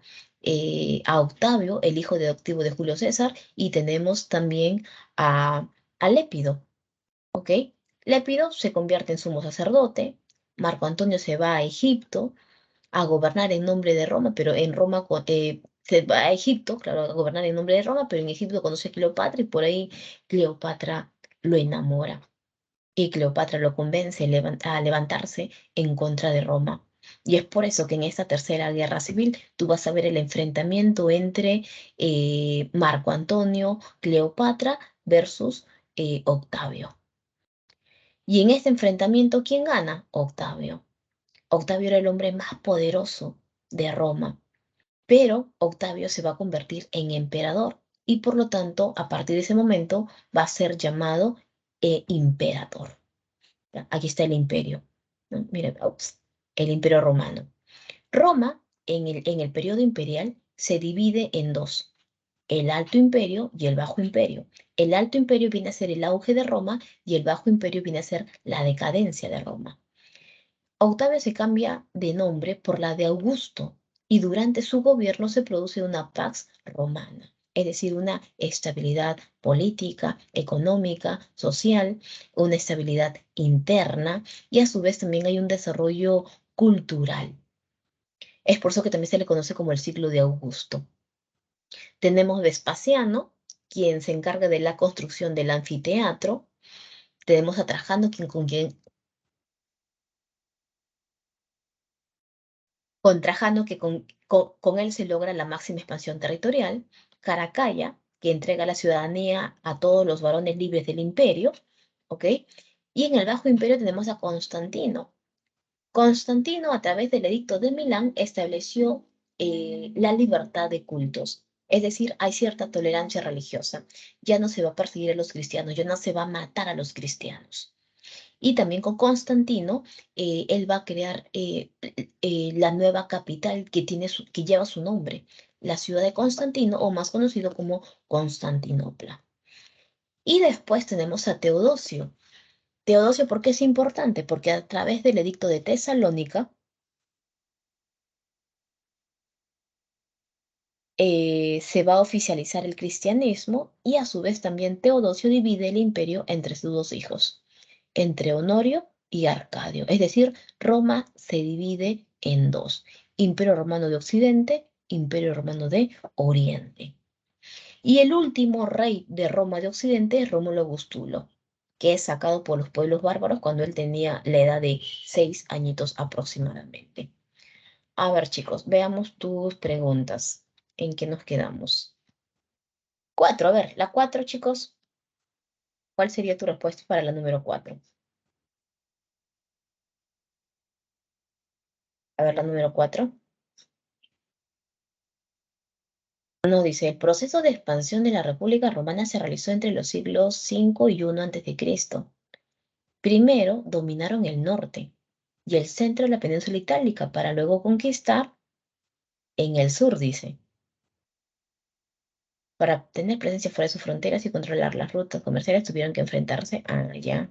Octavio, el hijo adoptivo de Julio César, y tenemos también a Lépido, ¿ok? Lépido se convierte en sumo sacerdote, Marco Antonio se va a Egipto a gobernar en nombre de Roma, pero en Roma se va a Egipto, claro, a gobernar en nombre de Roma, pero en Egipto conoce a Cleopatra y por ahí Cleopatra lo enamora y Cleopatra lo convence a levantarse en contra de Roma. Y es por eso que en esta tercera guerra civil tú vas a ver el enfrentamiento entre Marco Antonio, Cleopatra versus Octavio. Y en este enfrentamiento, ¿quién gana? Octavio. Octavio era el hombre más poderoso de Roma, pero Octavio se va a convertir en emperador y por lo tanto, a partir de ese momento, va a ser llamado imperador. ¿Ya? Aquí está el imperio, ¿no? Miren, ups, el imperio romano. Roma, en el periodo imperial, se divide en dos, el Alto Imperio y el Bajo Imperio. El Alto Imperio viene a ser el auge de Roma y el Bajo Imperio viene a ser la decadencia de Roma. Octavio se cambia de nombre por la de Augusto y durante su gobierno se produce una Pax Romana, es decir, una estabilidad política, económica, social, una estabilidad interna y a su vez también hay un desarrollo cultural. Es por eso que también se le conoce como el siglo de Augusto. Tenemos Vespasiano, quien se encarga de la construcción del anfiteatro. Tenemos a Trajano, con Trajano, que con él se logra la máxima expansión territorial. Caracalla, que entrega la ciudadanía a todos los varones libres del imperio, ¿ok? Y en el Bajo Imperio tenemos a Constantino. Constantino, a través del Edicto de Milán, estableció la libertad de cultos. Es decir, hay cierta tolerancia religiosa. Ya no se va a perseguir a los cristianos, ya no se va a matar a los cristianos. Y también con Constantino, él va a crear la nueva capital que lleva su nombre, la ciudad de Constantino, o más conocido como Constantinopla. Y después tenemos a Teodosio. Teodosio, ¿por qué es importante? Porque a través del edicto de Tesalónica, se va a oficializar el cristianismo y a su vez también Teodosio divide el imperio entre sus dos hijos, entre Honorio y Arcadio. Es decir, Roma se divide en dos, Imperio Romano de Occidente, Imperio Romano de Oriente. Y el último rey de Roma de Occidente es Rómulo Augustulo, que es sacado por los pueblos bárbaros cuando él tenía la edad de 6 añitos aproximadamente. A ver, chicos, veamos tus preguntas. ¿En qué nos quedamos? 4, a ver, la 4, chicos. ¿Cuál sería tu respuesta para la número 4? A ver, la número 4. Nos dice, el proceso de expansión de la República Romana se realizó entre los siglos 5 y 1 a.C. Primero dominaron el norte y el centro de la península itálica para luego conquistar en el sur, dice. Para obtener presencia fuera de sus fronteras y controlar las rutas comerciales tuvieron que enfrentarse a ya.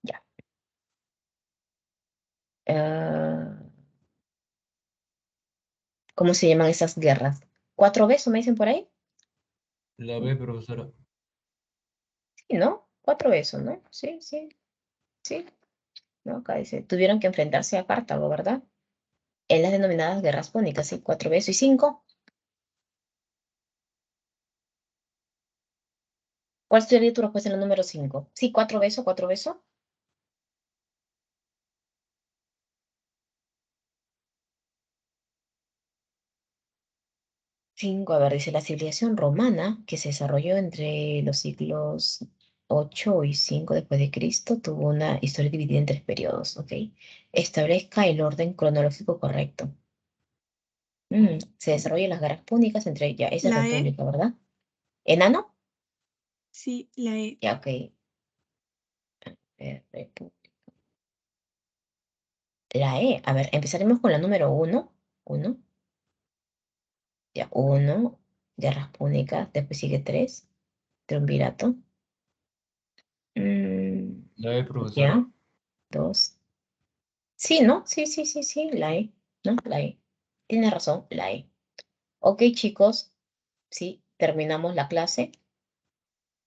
Ya. Ah, ¿cómo se llaman esas guerras? ¿4 besos me dicen por ahí? La B, profesora. Sí, ¿no? 4 besos, ¿no? Sí, sí, sí. No, acá dice, tuvieron que enfrentarse a Cartago, ¿verdad? En las denominadas guerras púnicas, sí, 4 besos y 5. ¿Cuál sería tu respuesta en el número 5? Sí, 4 besos, 4 besos. 5, a ver, dice la civilización romana que se desarrolló entre los siglos 8 y 5 después de Cristo tuvo una historia dividida en 3 periodos, ¿ok? Establezca el orden cronológico correcto. Se desarrollan las guerras púnicas entre ya, esa La E. república, ¿verdad? ¿Enano? Sí, la E. Ya, ok. República. La E. A ver, empezaremos con la número 1. 1. Ya, 1. Guerras púnicas. Después sigue 3. Triunvirato. La E, profesora. Ya. 2. Sí, ¿no? Sí, sí, sí, sí. La E. ¿No? La E. Tiene razón, la E. Ok, chicos. Sí, terminamos la clase.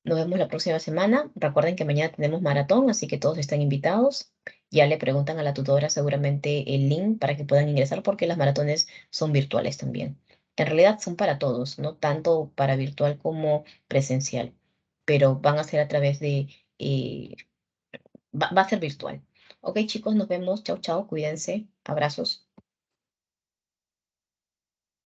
Nos vemos la próxima semana. Recuerden que mañana tenemos maratón, así que todos están invitados. Ya le preguntan a la tutora seguramente el link para que puedan ingresar porque las maratones son virtuales también. En realidad son para todos, no tanto para virtual como presencial, pero van a ser a través de, eh, va a ser virtual. Ok, chicos, nos vemos. Chau, chau, cuídense. Abrazos.